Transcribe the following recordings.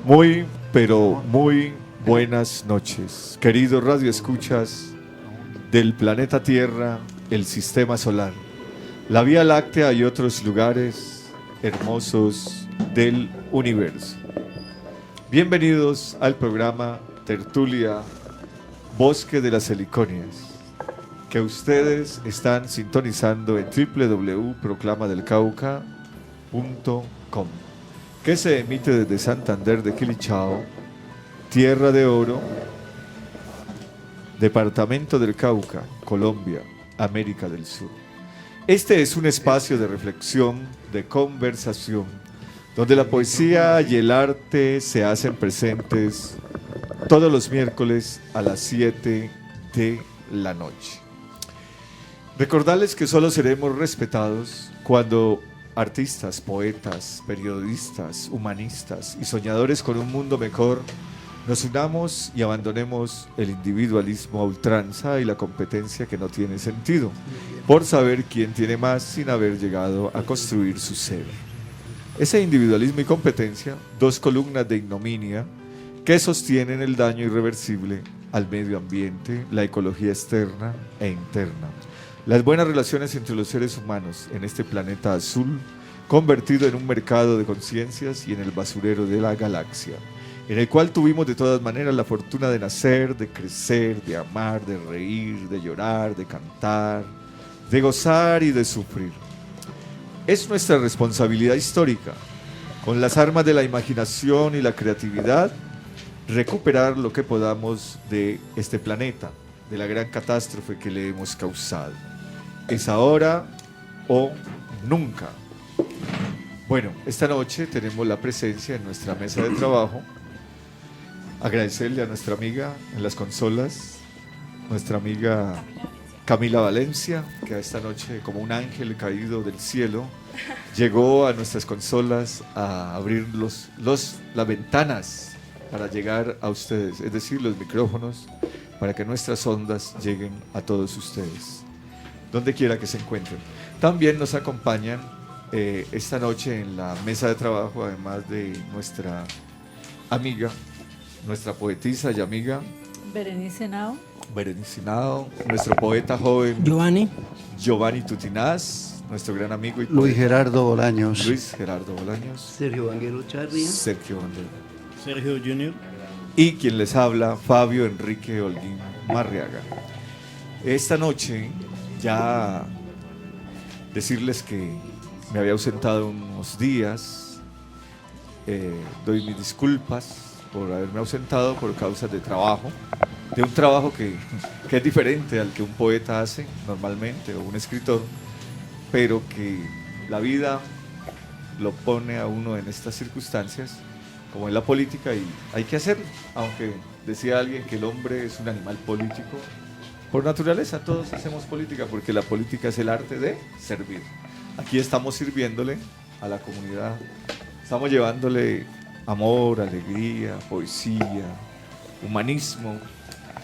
Muy, pero muy buenas noches, queridos radioescuchas del planeta Tierra, el sistema solar, la Vía Láctea y otros lugares hermosos del universo. Bienvenidos al programa Tertulia Bosque de las Heliconias, que ustedes están sintonizando en www.proclamadelcauca.com, que se emite desde Santander de Quilichao, Tierra de Oro, Departamento del Cauca, Colombia, América del Sur. Este es un espacio de reflexión, de conversación, donde la poesía y el arte se hacen presentes todos los miércoles a las 7 de la noche. Recordarles que solo seremos respetados cuando artistas, poetas, periodistas, humanistas y soñadores con un mundo mejor nos unamos y abandonemos el individualismo a ultranza y la competencia que no tiene sentido, por saber quién tiene más sin haber llegado a construir su ser. Ese individualismo y competencia, dos columnas de ignominia que sostienen el daño irreversible al medio ambiente, la ecología externa e interna. Las buenas relaciones entre los seres humanos en este planeta azul, convertido en un mercado de conciencias y en el basurero de la galaxia, en el cual tuvimos de todas maneras la fortuna de nacer, de crecer, de amar, de reír, de llorar, de cantar, de gozar y de sufrir. Es nuestra responsabilidad histórica, con las armas de la imaginación y la creatividad, recuperar lo que podamos de este planeta, de la gran catástrofe que le hemos causado. Es ahora o nunca. Bueno, esta noche tenemos la presencia en nuestra mesa de trabajo. Agradecerle a nuestra amiga en las consolas, nuestra amiga Camila Valencia, que esta noche, como un ángel caído del cielo, llegó a nuestras consolas a abrir las ventanas para llegar a ustedes, es decir, los micrófonos, para que nuestras ondas lleguen a todos ustedes, donde quiera que se encuentren. También nos acompañan esta noche en la mesa de trabajo, además de nuestra amiga, nuestra poetisa y amiga Berenice Henao, nuestro poeta joven Giovanni Tutinaz, nuestro gran amigo y Luis Gerardo Bolaños, Sergio Vanguero Charria, Sergio Junior y quien les habla, Fabio Enrique Holguín Marriaga. Esta noche ya decirles que me había ausentado unos días, doy mis disculpas por haberme ausentado por causas de trabajo, de un trabajo que es diferente al que un poeta hace normalmente o un escritor, pero que la vida lo pone a uno en estas circunstancias, como en la política, y hay que hacerlo, aunque decía alguien que el hombre es un animal político. Por naturaleza todos hacemos política, porque la política es el arte de servir. Aquí estamos sirviéndole a la comunidad, estamos llevándole amor, alegría, poesía, humanismo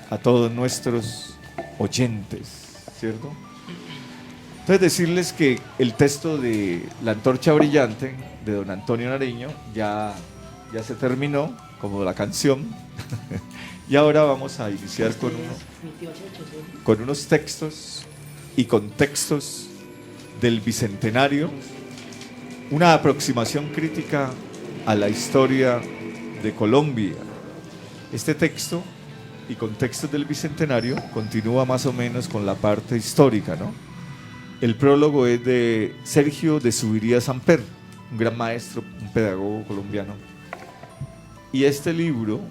a todos nuestros oyentes, ¿cierto? Entonces decirles que el texto de La Antorcha Brillante de don Antonio Nariño ya se terminó, como la canción, y ahora vamos a iniciar con unos textos y contextos del Bicentenario, una aproximación crítica a la historia de Colombia. Este texto y contextos del Bicentenario continúa más o menos con la parte histórica, ¿no? El prólogo es de Sergio de Zuviría Samper, un gran maestro, un pedagogo colombiano. Y este libro,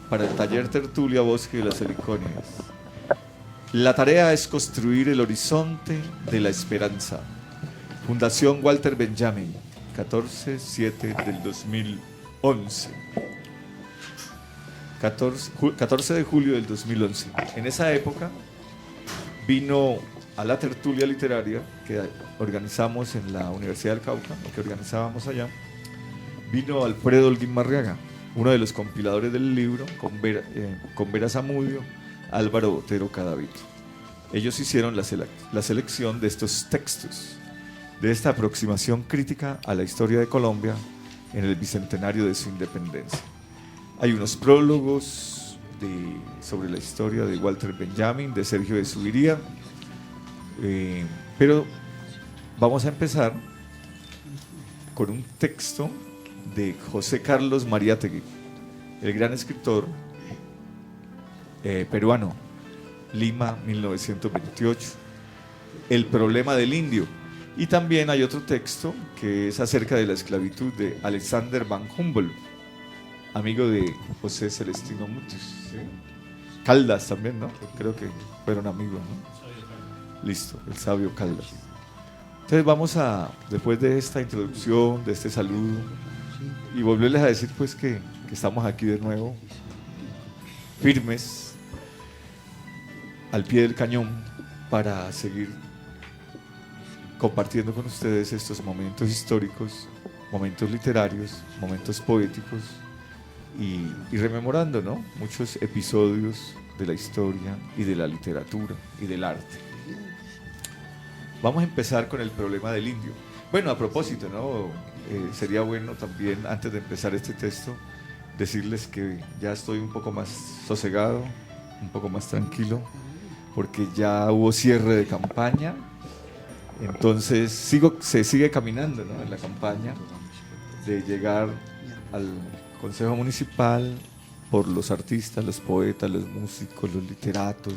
para el taller Tertulia Bosque de las Heliconias, la tarea es construir el horizonte de la esperanza. Fundación Walter Benjamin, 14/7 del 2011. 14 de julio del 2011. En esa época vino a la tertulia literaria que organizamos en la Universidad del Cauca, que organizábamos allá, vino Alfredo Holguín Marriaga, uno de los compiladores del libro, con Vera Zamudio, Álvaro Botero Cadavito. Ellos hicieron la selección de estos textos, de esta aproximación crítica a la historia de Colombia en el bicentenario de su independencia. Hay unos prólogos sobre la historia de Walter Benjamin, de Sergio de Zuviría, pero vamos a empezar con un texto de José Carlos Mariátegui, el gran escritor peruano, Lima, 1928, El problema del indio. Y también hay otro texto que es acerca de la esclavitud de Alexander van Humboldt, amigo de José Celestino Mutis, ¿sí? Caldas también, ¿no? Creo que fueron amigos, ¿no? Listo, el sabio Caldas. Entonces vamos a, después de esta introducción, de este saludo, y volverles a decir pues que estamos aquí de nuevo, firmes, al pie del cañón, para seguir compartiendo con ustedes estos momentos históricos, momentos literarios, momentos poéticos y rememorando, ¿no?, muchos episodios de la historia y de la literatura y del arte. Vamos a empezar con el problema del indio. Bueno, a propósito, ¿no?, sería bueno también, antes de empezar este texto, decirles que ya estoy un poco más sosegado, un poco más tranquilo, porque ya hubo cierre de campaña. Entonces se sigue caminando, ¿no?, en la campaña de llegar al Consejo Municipal por los artistas, los poetas, los músicos, los literatos,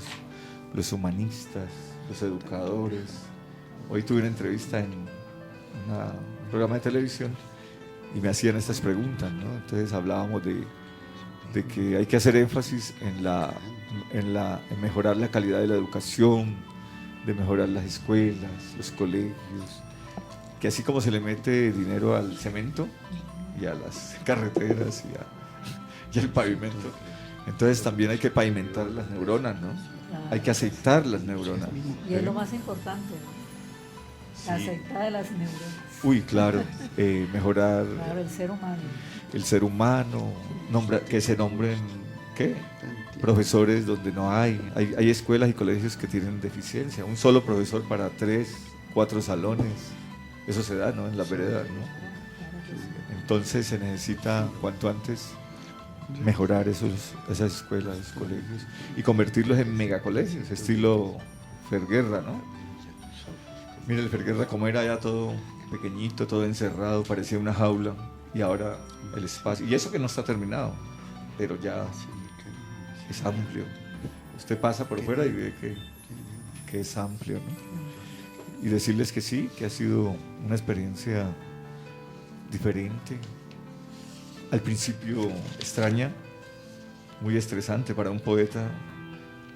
los humanistas, los educadores. Hoy tuve una entrevista en un programa de televisión y me hacían estas preguntas, ¿no? Entonces hablábamos de que hay que hacer énfasis en mejorar la calidad de la educación, de mejorar las escuelas, los colegios, que así como se le mete dinero al cemento y a las carreteras y al pavimento, entonces también hay que pavimentar las neuronas, ¿no? Claro. Hay que aceitar las neuronas. Y es lo más importante, ¿no? La Sí. aceitada de las neuronas. Uy, claro, mejorar Claro, el ser humano. el ser humano, que se nombren, ¿qué?, profesores donde no hay escuelas y colegios que tienen deficiencia, un solo profesor para 3, 4 salones, eso se da, ¿no?, en las veredas, ¿no? Entonces se necesita cuanto antes mejorar esas escuelas, esos colegios y convertirlos en megacolegios, estilo Ferguerra, ¿no? Mira el Ferguerra como era ya todo pequeñito, todo encerrado, parecía una jaula, y ahora el espacio, y eso que no está terminado, pero ya es amplio. Usted pasa por fuera y ve que es amplio, ¿no? Y decirles que sí, que ha sido una experiencia diferente, al principio extraña, muy estresante para un poeta,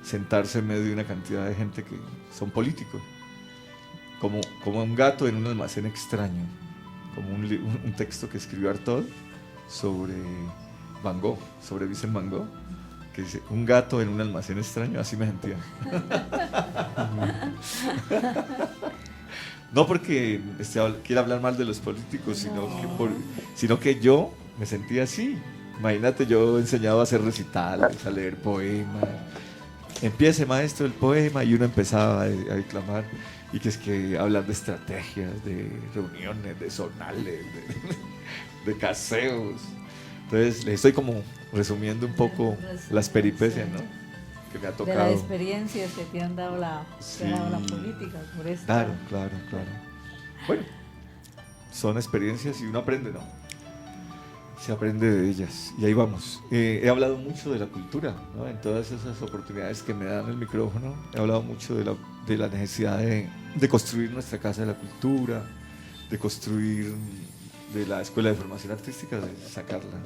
sentarse en medio de una cantidad de gente que son políticos, como un gato en un almacén extraño, como un texto que escribió Artaud sobre Van Gogh, sobre Vincent Van Gogh, que dice, un gato en un almacén extraño, así me sentía. No porque quiera hablar mal de los políticos, sino que yo me sentía así. Imagínate, yo enseñaba a hacer recitales, a leer poemas. Empiece, maestro, el poema, y uno empezaba a declamar, y que es que hablar de estrategias, de reuniones, de zonales, de caseos. Entonces les estoy como resumiendo un poco las peripecias, ¿no?, que me ha tocado. De las experiencias que te han dado la política, por eso. Claro. Bueno, son experiencias y uno aprende, ¿no? Se aprende de ellas, y ahí vamos. He hablado mucho de la cultura, ¿no?, en todas esas oportunidades que me dan el micrófono. He hablado mucho de la necesidad de construir nuestra casa de la cultura, de construir de la escuela de formación artística, de sacarla,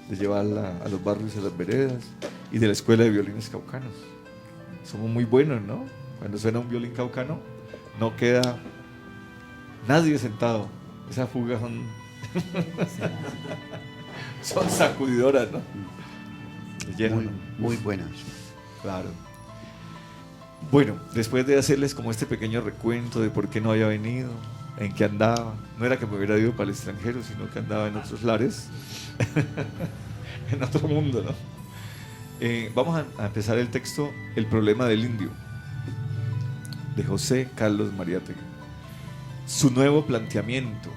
de llevarla a los barrios y a las veredas, y de la escuela de violines caucanos. Somos muy buenos, ¿no? Cuando suena un violín caucano, no queda nadie sentado. Esas fugas son sacudidoras, ¿no? Muy buenas. Claro. Bueno, después de hacerles como este pequeño recuento de por qué no había venido, en qué andaba, no era que me hubiera ido para el extranjero, sino que andaba en otros lares, en otro mundo, ¿no? Vamos a empezar el texto El problema del indio, de José Carlos Mariátegui. Su nuevo planteamiento.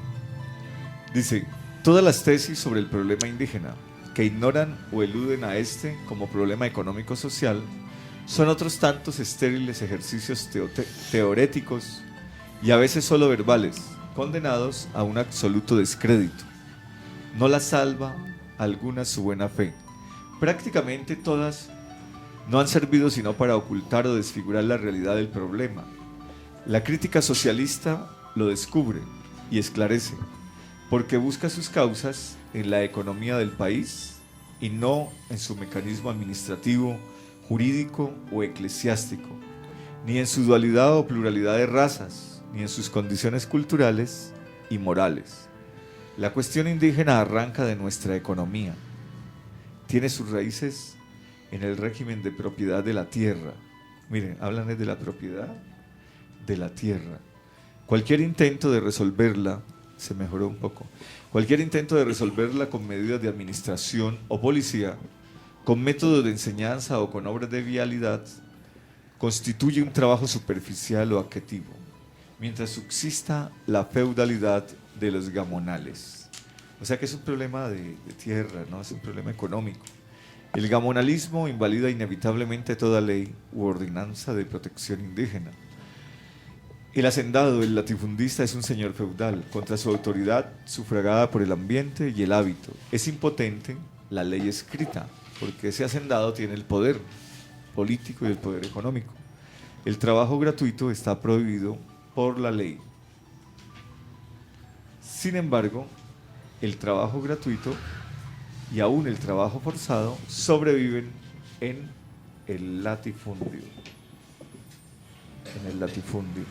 Dice, todas las tesis sobre el problema indígena que ignoran o eluden a este como problema económico-social son otros tantos estériles ejercicios teoréticos y a veces solo verbales, condenados a un absoluto descrédito. No la salva alguna su buena fe. Prácticamente todas no han servido sino para ocultar o desfigurar la realidad del problema. La crítica socialista lo descubre y esclarece, porque busca sus causas en la economía del país y no en su mecanismo administrativo, jurídico o eclesiástico, ni en su dualidad o pluralidad de razas, ni en sus condiciones culturales y morales. La cuestión indígena arranca de nuestra economía. Tiene sus raíces en el régimen de propiedad de la tierra. Miren, hablan de la propiedad de la tierra. Cualquier intento de resolverla, se mejoró un poco, cualquier intento de resolverla con medidas de administración o policía, con métodos de enseñanza o con obras de vialidad, constituye un trabajo superficial o adjetivo, mientras subsista la feudalidad de los gamonales. O sea que es un problema de tierra, ¿no? Es un problema económico. El gamonalismo invalida inevitablemente toda ley u ordenanza de protección indígena. El hacendado, el latifundista, es un señor feudal, contra su autoridad sufragada por el ambiente y el hábito. Es impotente la ley escrita, porque ese hacendado tiene el poder político y el poder económico. El trabajo gratuito está prohibido por la ley. Sin embargo, el trabajo gratuito y aún el trabajo forzado sobreviven en el latifundio. En el latifundio.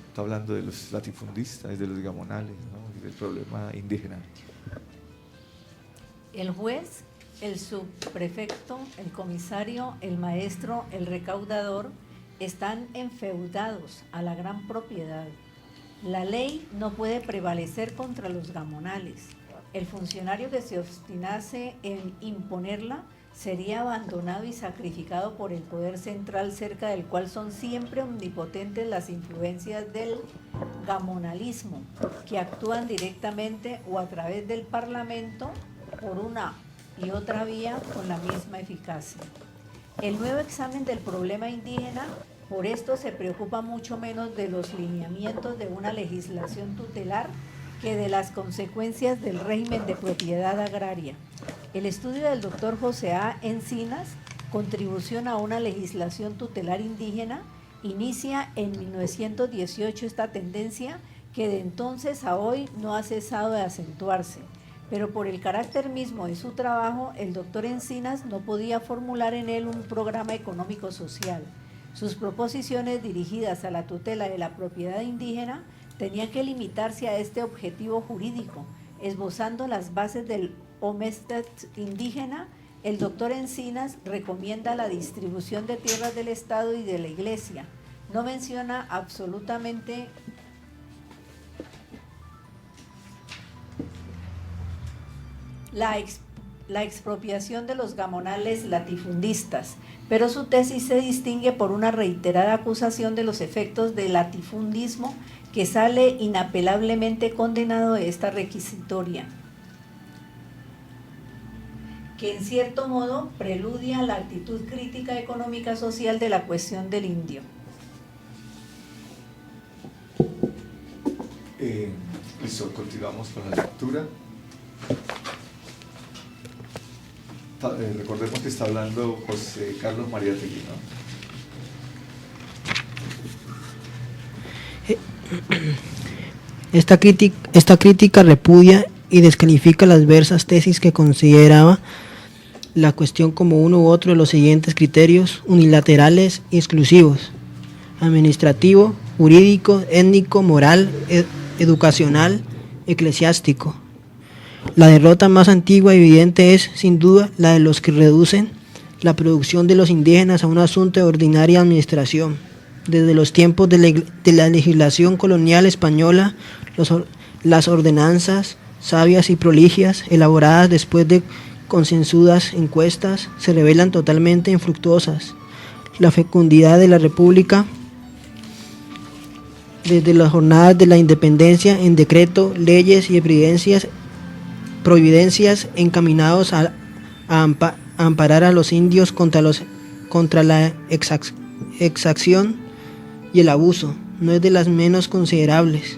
Está hablando de los latifundistas, de los gamonales, ¿no? Y del problema indígena. El juez, el subprefecto, el comisario, el maestro, el recaudador están enfeudados a la gran propiedad. La ley no puede prevalecer contra los gamonales. El funcionario que se obstinase en imponerla sería abandonado y sacrificado por el poder central, cerca del cual son siempre omnipotentes las influencias del gamonalismo, que actúan directamente o a través del Parlamento por una y otra vía con la misma eficacia. El nuevo examen del problema indígena, por esto, se preocupa mucho menos de los lineamientos de una legislación tutelar que de las consecuencias del régimen de propiedad agraria. El estudio del doctor José A. Encinas, Contribución a una legislación tutelar indígena, inicia en 1918 esta tendencia que de entonces a hoy no ha cesado de acentuarse. Pero por el carácter mismo de su trabajo, el doctor Encinas no podía formular en él un programa económico social. Sus proposiciones dirigidas a la tutela de la propiedad indígena tenían que limitarse a este objetivo jurídico. Esbozando las bases del Homestead indígena, el doctor Encinas recomienda la distribución de tierras del Estado y de la Iglesia. No menciona absolutamente la expropiación de los gamonales latifundistas, pero su tesis se distingue por una reiterada acusación de los efectos del latifundismo que sale inapelablemente condenado de esta requisitoria, que en cierto modo preludia la actitud crítica económica social de la cuestión del indio. Listo, continuamos con la lectura. Recordemos que está hablando José Carlos Mariátegui, ¿no? Esta crítica repudia y descalifica las diversas tesis que consideraba la cuestión como uno u otro de los siguientes criterios unilaterales y exclusivos: administrativo, jurídico, étnico, moral, educacional, eclesiástico. La derrota más antigua y evidente es, sin duda, la de los que reducen la producción de los indígenas a un asunto de ordinaria administración. Desde los tiempos de la legislación colonial española, las ordenanzas sabias y prolijas, elaboradas después de concienzudas encuestas, se revelan totalmente infructuosas. La fecundidad de la República, desde las jornadas de la independencia, en decreto, leyes y evidencias, providencias encaminados a amparar a los indios contra la exacción y el abuso. No es de las menos considerables.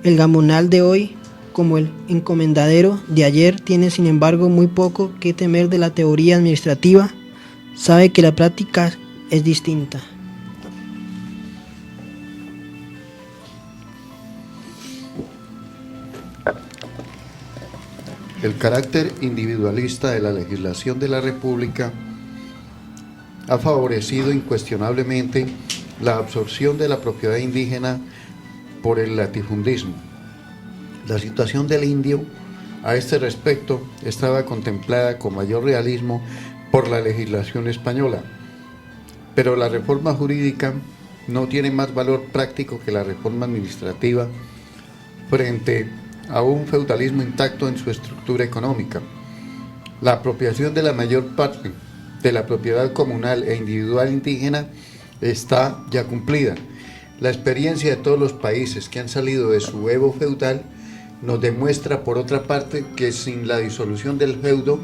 El gamonal de hoy, como el encomendadero de ayer, tiene sin embargo muy poco que temer de la teoría administrativa. Sabe que la práctica es distinta. El carácter individualista de la legislación de la República ha favorecido incuestionablemente la absorción de la propiedad indígena por el latifundismo. La situación del indio a este respecto estaba contemplada con mayor realismo por la legislación española, pero la reforma jurídica no tiene más valor práctico que la reforma administrativa frente a un feudalismo intacto en su estructura económica. La apropiación de la mayor parte de la propiedad comunal e individual indígena está ya cumplida. La experiencia de todos los países que han salido de su evo feudal nos demuestra, por otra parte, que sin la disolución del feudo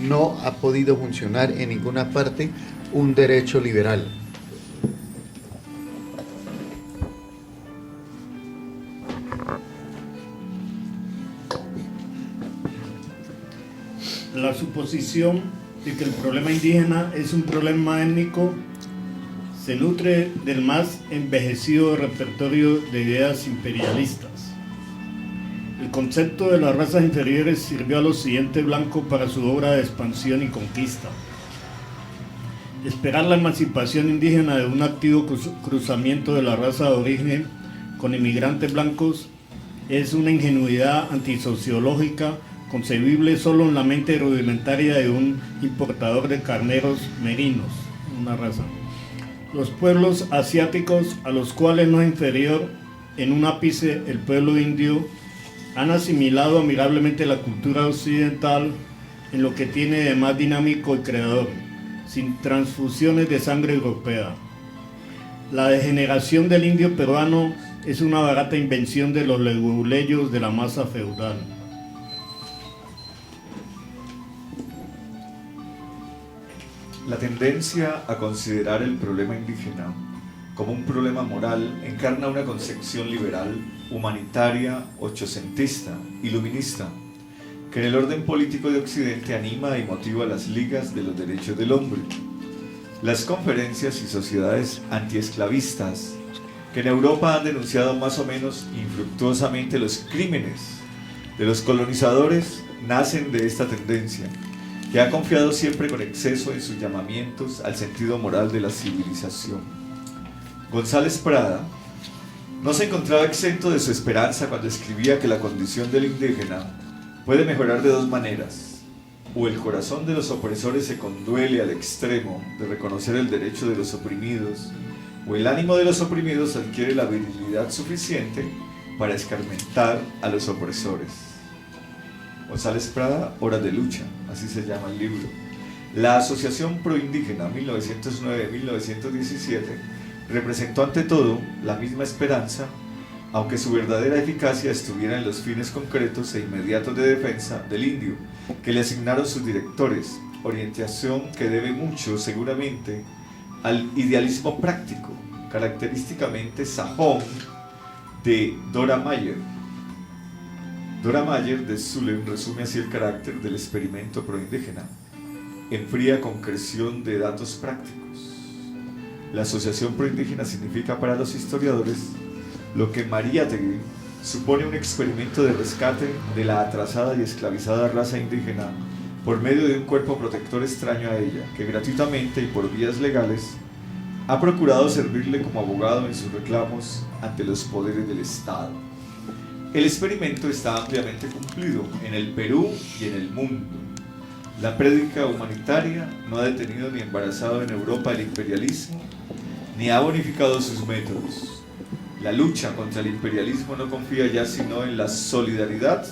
no ha podido funcionar en ninguna parte un derecho liberal. La suposición de que el problema indígena es un problema étnico se nutre del más envejecido repertorio de ideas imperialistas. El concepto de las razas inferiores sirvió al occidente blanco para su obra de expansión y conquista. Esperar la emancipación indígena de un activo cruzamiento de la raza de origen con inmigrantes blancos es una ingenuidad antisociológica concebible solo en la mente rudimentaria de un importador de carneros merinos, una raza. Los pueblos asiáticos, a los cuales no es inferior en un ápice el pueblo indio, han asimilado amigablemente la cultura occidental en lo que tiene de más dinámico y creador, sin transfusiones de sangre europea. La degeneración del indio peruano es una barata invención de los leguleyos de la masa feudal. La tendencia a considerar el problema indígena como un problema moral encarna una concepción liberal, humanitaria, ochocentista, iluminista, que en el orden político de Occidente anima y motiva las ligas de los derechos del hombre, las conferencias y sociedades antiesclavistas, que en Europa han denunciado más o menos infructuosamente los crímenes de los colonizadores, nacen de esta tendencia, que ha confiado siempre con exceso en sus llamamientos al sentido moral de la civilización. González Prada no se encontraba exento de su esperanza cuando escribía que la condición del indígena puede mejorar de dos maneras: o el corazón de los opresores se conduele al extremo de reconocer el derecho de los oprimidos, o el ánimo de los oprimidos adquiere la virilidad suficiente para escarmentar a los opresores. González Prada, Horas de Lucha, así se llama el libro. La Asociación Proindígena 1909-1917 representó ante todo la misma esperanza, aunque su verdadera eficacia estuviera en los fines concretos e inmediatos de defensa del indio que le asignaron sus directores, orientación que debe mucho seguramente al idealismo práctico, característicamente sajón, de Dora Mayer. Dora Mayer de Zulem resume así el carácter del experimento proindígena, en fría concreción de datos prácticos. La asociación proindígena significa para los historiadores lo que Mariátegui supone un experimento de rescate de la atrasada y esclavizada raza indígena por medio de un cuerpo protector extraño a ella, que gratuitamente y por vías legales ha procurado servirle como abogado en sus reclamos ante los poderes del Estado. El experimento está ampliamente cumplido en el Perú y en el mundo. La prédica humanitaria no ha detenido ni embarazado en Europa el imperialismo, ni ha bonificado sus métodos. La lucha contra el imperialismo no confía ya sino en la solidaridad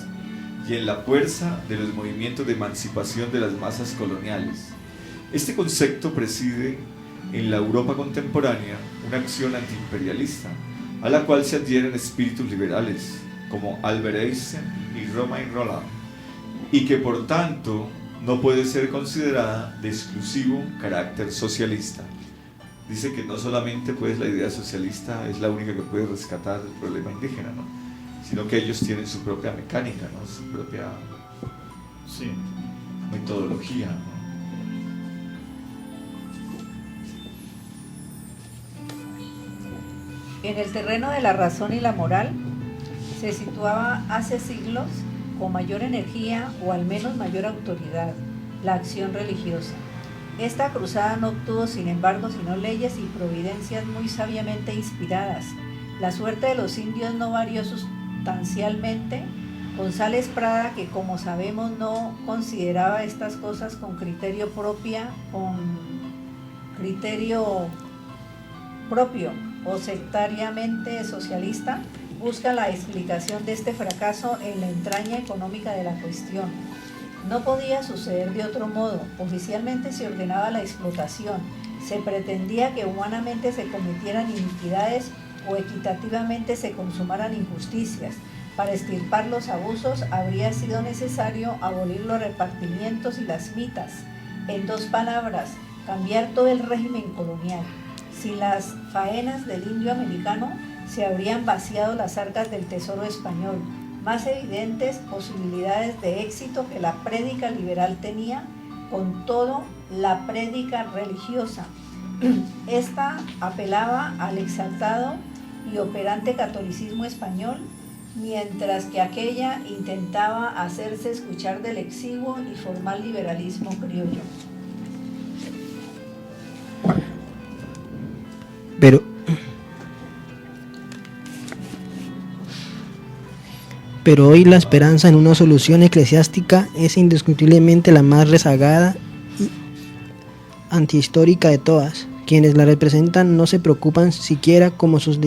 y en la fuerza de los movimientos de emancipación de las masas coloniales. Este concepto preside en la Europa contemporánea una acción antiimperialista, a la cual se adhieren espíritus liberales, como Albert Einstein, ni Roma enrolada, y que por tanto no puede ser considerada de exclusivo carácter socialista. Dice que no solamente pues la idea socialista es la única que puede rescatar el problema indígena, ¿no? Sino que ellos tienen su propia mecánica, ¿no? Su propia metodología, ¿no? En el terreno de la razón y la moral se situaba hace siglos con mayor energía o al menos mayor autoridad la acción religiosa. Esta cruzada no obtuvo, sin embargo, sino leyes y providencias muy sabiamente inspiradas. La suerte de los indios no varió sustancialmente. González Prada, que como sabemos no consideraba estas cosas con criterio propio o sectariamente socialista, busca la explicación de este fracaso en la entraña económica de la cuestión. No podía suceder de otro modo. Oficialmente se ordenaba la explotación, se pretendía que humanamente se cometieran iniquidades o equitativamente se consumaran injusticias. Para extirpar los abusos habría sido necesario abolir los repartimientos y las mitas. En dos palabras, cambiar todo el régimen colonial. Sin las faenas del indio americano se habrían vaciado las arcas del tesoro español. Más evidentes posibilidades de éxito que la prédica liberal tenía, con todo la prédica religiosa. Esta apelaba al exaltado y operante catolicismo español, mientras que aquella intentaba hacerse escuchar del exiguo y formal liberalismo criollo. Pero hoy la esperanza en una solución eclesiástica es indiscutiblemente la más rezagada y antihistórica de todas. Quienes la representan no se preocupan siquiera como sus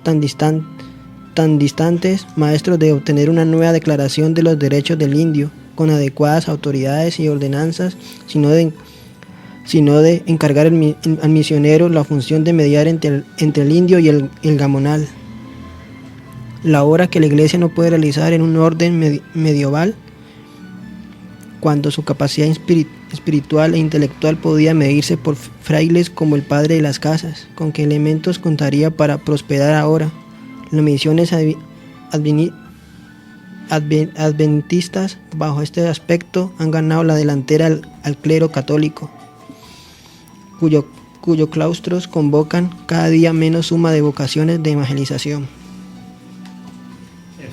tan distantes maestros de obtener una nueva declaración de los derechos del indio, con adecuadas autoridades y ordenanzas, sino de encargar al misionero la función de mediar entre el indio y el gamonal. La obra que la Iglesia no puede realizar en un orden medieval, cuando su capacidad espiritual e intelectual podía medirse por frailes como el padre de las casas, ¿con qué elementos contaría para prosperar ahora? Las misiones adventistas, bajo este aspecto, han ganado la delantera al clero católico, cuyos claustros convocan cada día menos suma de vocaciones de evangelización.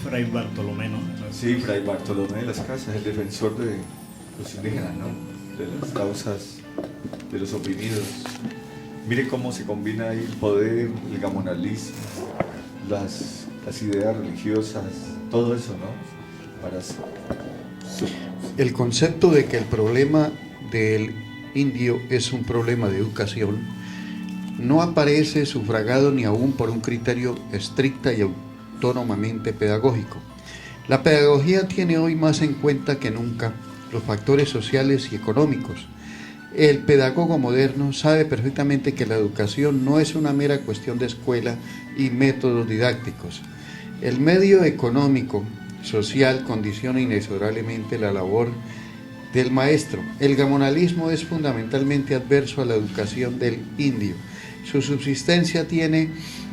Fray Bartolomé, ¿no? Sí, Fray Bartolomé de las Casas, el defensor de los indígenas, ¿no? De las causas de los oprimidos. Mire cómo se combina ahí el poder, el gamonalismo, las ideas religiosas, todo eso, ¿no? El concepto de que el problema del indio es un problema de educación no aparece sufragado ni aún por un criterio estricta y autónomamente pedagógico. La pedagogía tiene hoy más en cuenta que nunca los factores sociales y económicos. El pedagogo moderno sabe perfectamente que la educación no es una mera cuestión de escuela y métodos didácticos. El medio económico, social, condiciona inexorablemente la labor del maestro. El gamonalismo es fundamentalmente adverso a la educación del indio. Su subsistencia tiene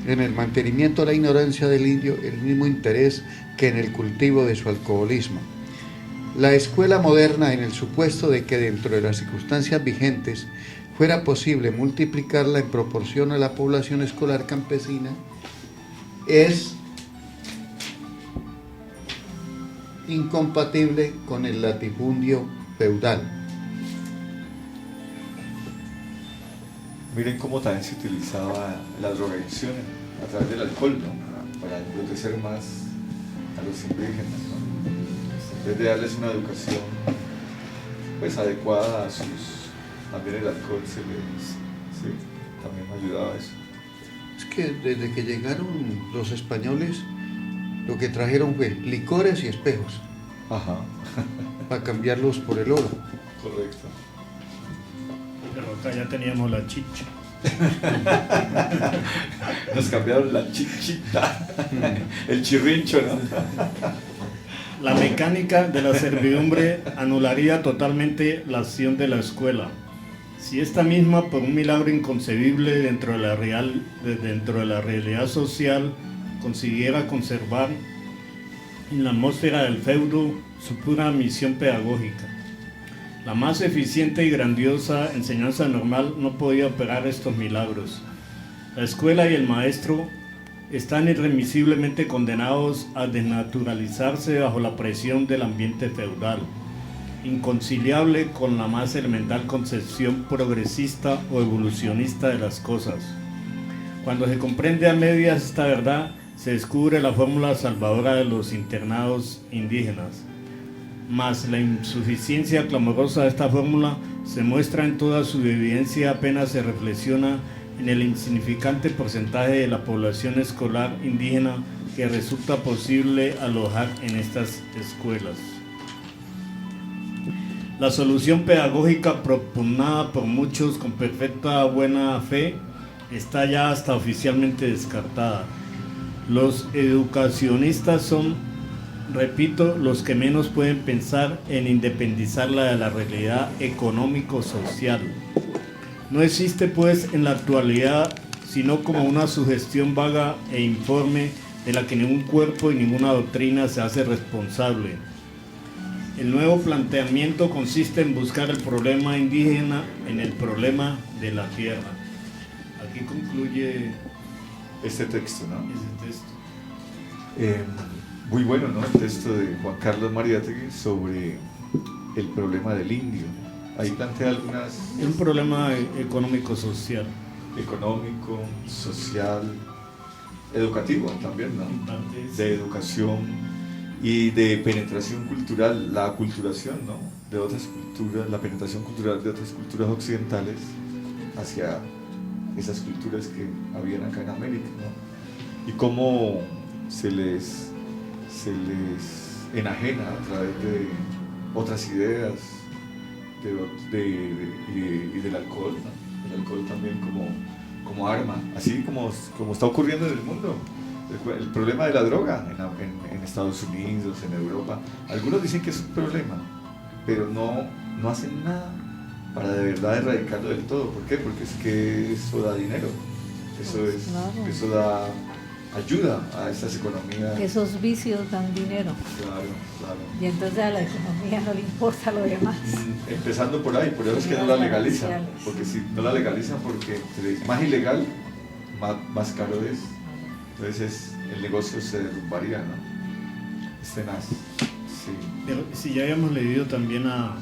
en el mantenimiento de la ignorancia del indio el mismo interés que en el cultivo de su alcoholismo. La escuela moderna, en el supuesto de que dentro de las circunstancias vigentes fuera posible multiplicarla en proporción a la población escolar campesina, es incompatible con el latifundio feudal. Miren cómo también se utilizaba la drogadicción a través del alcohol, ¿no? Para embrutecer más a los indígenas, ¿no? En vez de darles una educación pues adecuada a sus... También el alcohol también ayudaba a eso. Es que desde que llegaron los españoles, lo que trajeron fue licores y espejos. Ajá. Para cambiarlos por el oro. Correcto. Pero acá ya teníamos la chicha. Nos cambiaron la chichita. El chirrincho, ¿no? La mecánica de la servidumbre anularía totalmente la acción de la escuela. Si esta misma, por un milagro inconcebible dentro de la realidad social, consiguiera conservar en la atmósfera del feudo su pura misión pedagógica. La más eficiente y grandiosa enseñanza normal no podía operar estos milagros. La escuela y el maestro están irremisiblemente condenados a desnaturalizarse bajo la presión del ambiente feudal, inconciliable con la más elemental concepción progresista o evolucionista de las cosas. Cuando se comprende a medias esta verdad, se descubre la fórmula salvadora de los internados indígenas. Mas la insuficiencia clamorosa de esta fórmula se muestra en toda su evidencia apenas se reflexiona en el insignificante porcentaje de la población escolar indígena que resulta posible alojar en estas escuelas. La solución pedagógica propugnada por muchos con perfecta buena fe está ya hasta oficialmente descartada. Los educacionistas son, repito, los que menos pueden pensar en independizarla de la realidad económico-social. No existe pues en la actualidad sino como una sugestión vaga e informe de la que ningún cuerpo y ninguna doctrina se hace responsable. El nuevo planteamiento consiste en buscar el problema indígena en el problema de la tierra. Aquí concluye este texto, ¿no? Ese texto. Muy bueno, ¿no? El texto de Juan Carlos Mariátegui sobre el problema del indio. Ahí plantea algunas... Un problema económico-social. Económico, social, educativo también, ¿no? De educación y de penetración cultural, la aculturación, ¿no? De otras culturas, la penetración cultural de otras culturas occidentales hacia esas culturas que habían acá en América, ¿no? Y cómo se les enajena a través de otras ideas y del alcohol, ¿no? El alcohol también como arma, así como está ocurriendo en el mundo. El problema de la droga en Estados Unidos, en Europa, algunos dicen que es un problema, pero no hacen nada para de verdad erradicarlo del todo. ¿Por qué? Porque es que eso da dinero, eso da ayuda a esas economías. Esos vicios dan dinero. Claro. Y entonces a la economía no le importa lo demás. Empezando por ahí, por eso es que no la legalizan. Porque si no la legalizan, porque entre más ilegal, más caro es. Entonces el negocio se derrumbaría, ¿no? Es tenaz. Sí. Pero si ya habíamos leído también a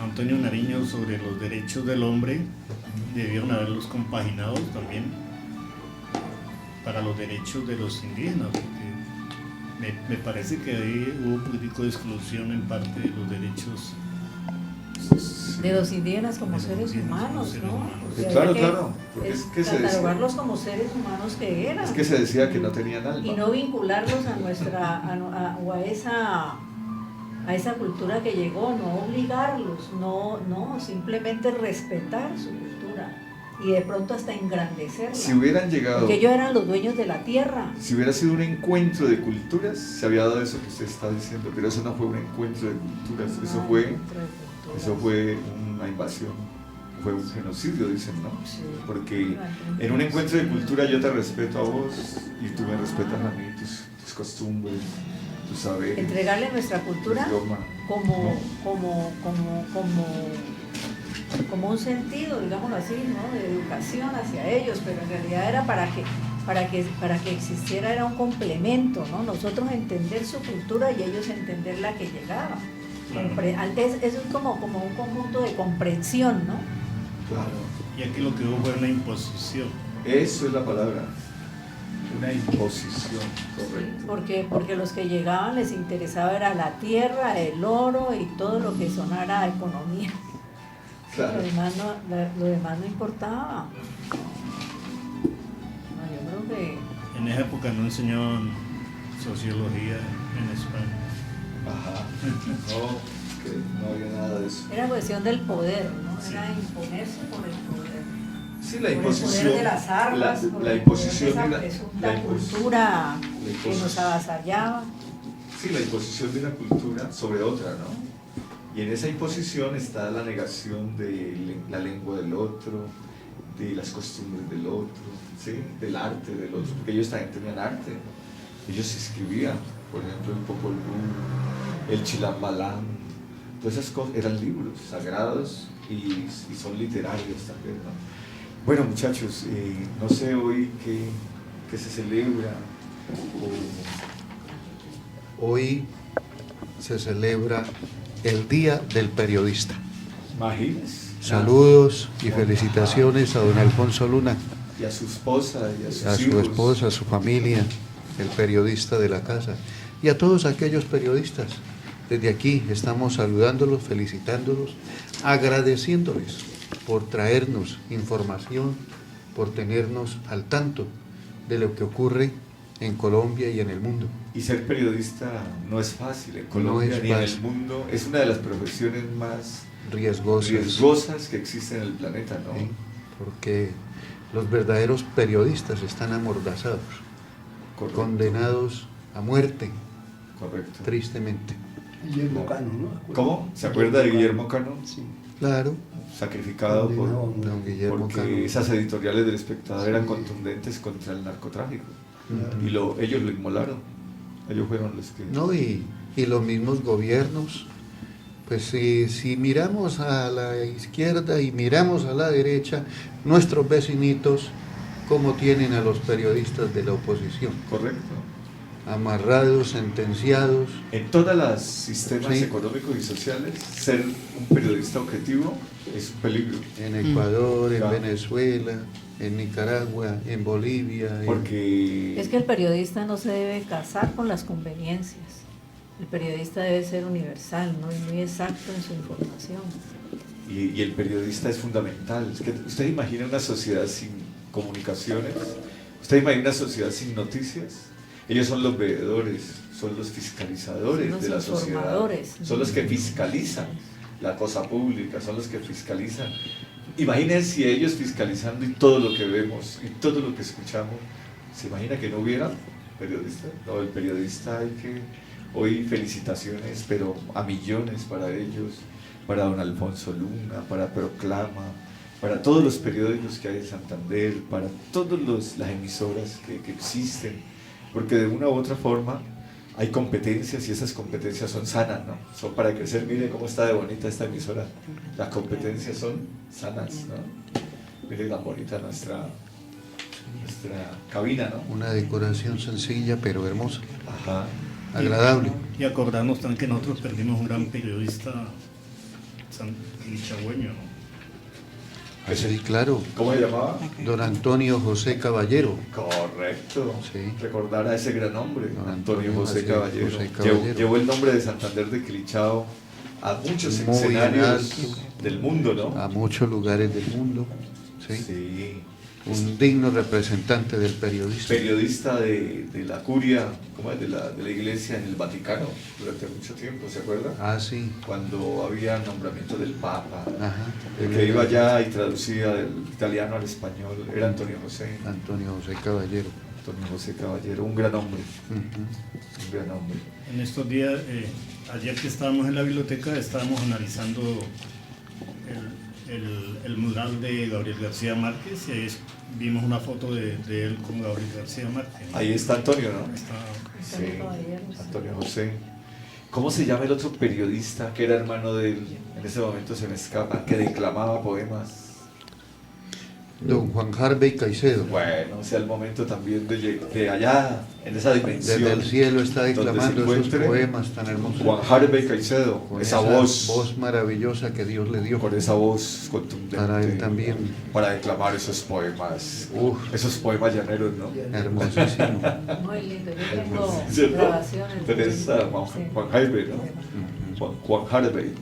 Antonio Nariño sobre los derechos del hombre, debieron haberlos compaginado también para los derechos de los indígenas, porque me parece que ahí hubo un poquitico de exclusión en parte de los derechos de los indígenas como seres humanos, ¿no? Claro, porque es que se catalogarlos como seres humanos que eran. Es que se decía que no tenían alma. Y no vincularlos a esa cultura que llegó, no obligarlos, no, simplemente respetar su cultura y de pronto hasta engrandecerla. Si hubieran llegado... Porque ellos eran los dueños de la tierra. Si hubiera sido un encuentro de culturas, se había dado eso que usted está diciendo, pero eso no fue un encuentro de culturas, eso fue una invasión, fue un genocidio, dicen, ¿no? Sí. Porque en un encuentro de cultura yo te respeto a vos y tú me respetas a mí, tus costumbres, tus saberes. Entregarle nuestra cultura como un sentido, digámoslo así, ¿no? De educación hacia ellos, pero en realidad era para que existiera, era un complemento, ¿no? Nosotros entender su cultura y ellos entender la que llegaba. Antes eso es como un conjunto de comprensión, ¿no? Claro. Y aquí lo que hubo fue una imposición. Eso es la palabra, una imposición, correcto. Sí, porque los que llegaban les interesaba era la tierra, el oro y todo lo que sonara economía. Claro. Lo demás no importaba. No, yo creo que... En esa época no enseñaban sociología en España. Ajá. No, que no había nada de eso. Era cuestión del poder, ¿no? Sí. Era imponerse por el poder. Sí, la imposición. imposición. El poder de las armas, la imposición la cultura que nos avasallaba. sí, la imposición de una cultura sobre otra, ¿no? Y en esa imposición está la negación de la lengua del otro, de las costumbres del otro, ¿sí? Del arte del otro, porque ellos también tenían arte. Ellos escribían, por ejemplo, el Popol Vuh, el Chilambalán, todas esas cosas eran libros sagrados y son literarios también, ¿no? Bueno, muchachos, no sé hoy qué se celebra. Hoy se celebra el Día del Periodista. Imagínense. Saludos y felicitaciones a don Alfonso Luna, Y a su esposa y a sus a su hijos. esposa, a su familia, el periodista de la casa, y a todos aquellos periodistas. Desde aquí estamos saludándolos, felicitándolos, agradeciéndoles por traernos información, por tenernos al tanto de lo que ocurre en Colombia y en el mundo. Y ser periodista no es fácil en Colombia No es ni en el fácil. mundo. Es una de las profesiones más Riesgosas, que existen en el planeta, ¿no? ¿sí? Porque los verdaderos periodistas están amordazados, Correcto. condenados a muerte, Correcto. tristemente. Guillermo Cano, ¿no? ¿Cómo? ¿Se acuerda de Guillermo Cano? Sí. Claro, Sacrificado don Guillermo porque Cano. esas editoriales del Espectador eran contundentes contra el narcotráfico. Y ellos lo inmolaron. Ellos fueron los que... No, y los mismos gobiernos, pues si miramos a la izquierda y miramos a la derecha, nuestros vecinitos, ¿cómo tienen a los periodistas de la oposición? Correcto. Amarrados, sentenciados. En todos los sistemas Sí. económicos y sociales, ser un periodista objetivo es un peligro. En Ecuador, en Claro. Venezuela, en Nicaragua, en Bolivia. Porque Es que el periodista no se debe casar con las conveniencias. El periodista debe ser universal, ¿no? Y muy exacto en su información. y el periodista es fundamental. Es que usted imagina una sociedad sin comunicaciones, usted imagina una sociedad sin noticias. Ellos son los veedores, son los fiscalizadores Son los de la sociedad, informadores. son los que fiscalizan la cosa pública, son los que fiscalizan. Imaginen si ellos fiscalizando y todo lo que vemos y todo lo que escuchamos, ¿se imagina que no hubiera periodista? No, el periodista hay que... Hoy felicitaciones, pero a millones para ellos, para don Alfonso Luna, para Proclama, para todos los periódicos que hay en Santander, para todas las emisoras que existen, porque de una u otra forma hay competencias y esas competencias son sanas, ¿no? Son para crecer. Mire cómo está de bonita esta emisora. Las competencias son sanas, ¿no? Mire tan bonita nuestra cabina, ¿no? Una decoración sencilla pero hermosa, Ajá. agradable. Y acordarnos también que nosotros perdimos un gran periodista lichagüeño, ¿no? Sí, claro. ¿Cómo se llamaba? Don Antonio José Caballero. Correcto. Sí. Recordar a ese gran hombre, Don Antonio Antonio José Caballero. José Caballero. Llevó el nombre de Santander de Clichao a muchos Muy escenarios alto. del mundo, ¿no? A muchos lugares del mundo. ¿sí? Sí. Un digno representante del periodismo. Periodista de la curia, ¿cómo es? De la iglesia en el Vaticano durante mucho tiempo, ¿se acuerda? Ah, sí. Cuando había nombramiento del Papa, Ajá. el que iba allá y traducía del italiano al español, era Antonio José. Antonio José Caballero. Antonio José Caballero, un gran hombre, Ujú. un gran hombre. En estos días, ayer que estábamos en la biblioteca, estábamos analizando el mural de Gabriel García Márquez y ahí vimos una foto de él con Gabriel García Márquez. Ahí está Antonio, ¿no? Está- Antonio Caballero, sí. Antonio José. ¿Cómo se llama el otro periodista que era hermano de él? En ese momento se me escapa, que declamaba poemas. Don Juan Harvey Caicedo. Bueno, sea el momento también de allá, en esa dimensión. Desde el cielo está donde se declamando esos encuentre poemas tan hermosos. Juan Harvey Caicedo, Con esa voz, maravillosa que Dios le dio. con esa voz contundente. Para él también. Para declamar esos poemas. Uf. Esos poemas llaneros, ¿no? Hermosísimo. Muy lindo. Yo tengo ¿Cierto? grabaciones. Teresa, Juan Harvey, ¿no? Juan Harvey.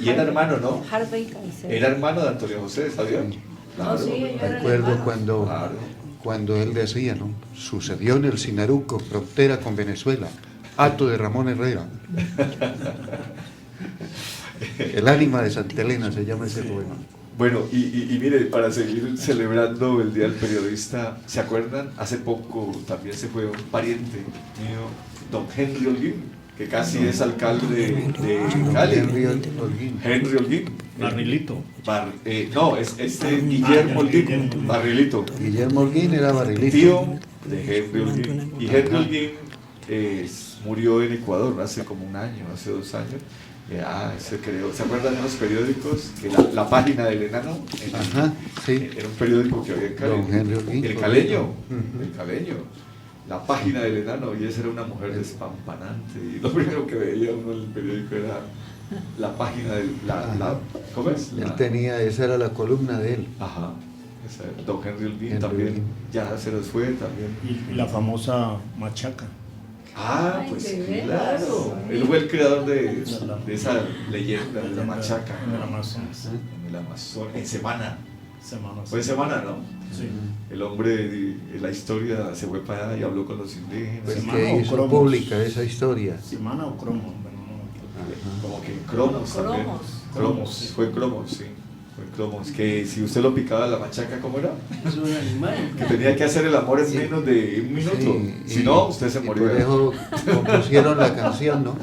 Y era hermano, ¿no? Harvey Caicedo. Era hermano de Antonio José, ¿sabía? No, sí, ellos eran Recuerdo hermanos. cuando él decía, ¿no? Sucedió en el Sinaruco, frontera con Venezuela, acto de Ramón Herrera. El ánima de Santa Elena se llama ese poema. Bueno, y mire, para seguir celebrando el Día del Periodista, ¿se acuerdan? Hace poco también se fue un pariente mío, don Henry Holguín. que casi es alcalde de Cali. Henry Holguín. Barrilito. No, es Guillermo Holguín, Barrilito. Guillermo Holguín era Barrilito. Tío de Henry Holguín. Y Henry Holguín murió en Ecuador hace como un año, hace 2 años. ¿Se acuerdan de los periódicos? Que la página del enano. Ajá, sí. Era un periódico que había en Cali. Don Henry Holguín. El Caleño. El Caleño. La página del enano, y esa era una mujer despampanante. Y lo primero que veía uno en el periódico era la página del. ¿Cómo es? Esa era la columna de él. Ajá. Don Henry Holguín también. Ya se nos fue también. Y la famosa machaca. Ay, Pues de veras. claro. Él fue el creador de esa leyenda de la machaca. En el Amazonas. En el Amazonas. En Semana. Semanas. Fue en Semana, ¿no? Sí. El hombre de la historia se fue para allá y habló con los indígenas. Pues Semana que o hizo cromos. pública esa historia. Semana o cromo. Bueno, no. Como que en Cromos también. Cromos. Cromos, Sí. fue Cromos, sí. Fue Cromos. Que si usted lo picaba la machaca, ¿cómo era? Es un animal. Que tenía que hacer el amor en menos de 1 minuto. Sí, Si y- no, usted se y moría. por eso compusieron la canción, ¿no?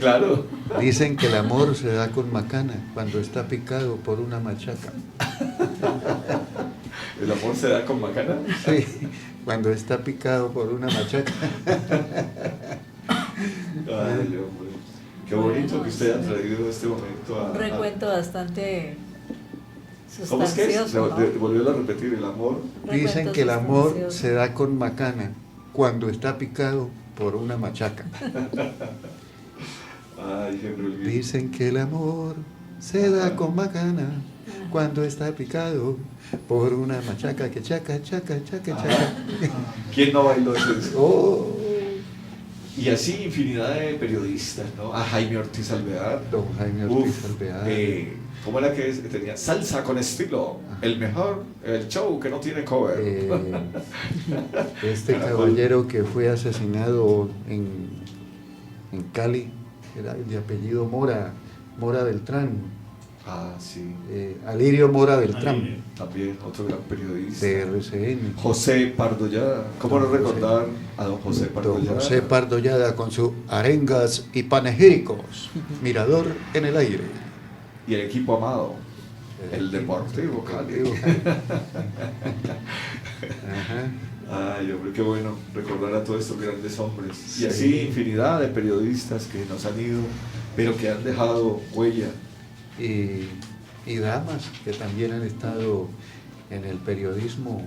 Claro. Dicen que el amor se da con macana cuando está picado por una machaca. El amor se da con macana. Sí, cuando está picado por una machaca. Ay, hombre. Qué bonito que usted ha traído este momento a. Un recuento bastante ¿Cómo es que es? sustancioso, ¿no? Volvió a repetir, el amor. Dicen Recuento que el amor sustancioso. se da con macana cuando está picado por una machaca. Ay, Henry Holguín. Dicen que el amor se da con macana cuando está picado por una machaca que chaca, chaca, chaca, chaca. ¿Quién no bailó eso? Oh, Y así infinidad de periodistas, ¿no? A Jaime Ortiz Alvear. don Jaime Ortiz Alvear. ¿Cómo era que tenía? Salsa con estilo. El mejor, el show que no tiene cover. Este Caracol. caballero que fue asesinado en Cali, era de apellido Mora Beltrán, Sí. Alirio Mora Beltrán, Alirio. También otro gran periodista. de RCN. José Pardo Llada. ¿Cómo no recordar a don José Pardo Don Llada? José Pardo Llada con sus arengas y panegíricos, mirador en el aire. Y el equipo amado. El Deportivo Cali. Ajá. Ay, hombre, qué bueno recordar a todos estos grandes hombres. Y así infinidad de periodistas que nos han ido, pero que han dejado huella. Y damas que también han estado en el periodismo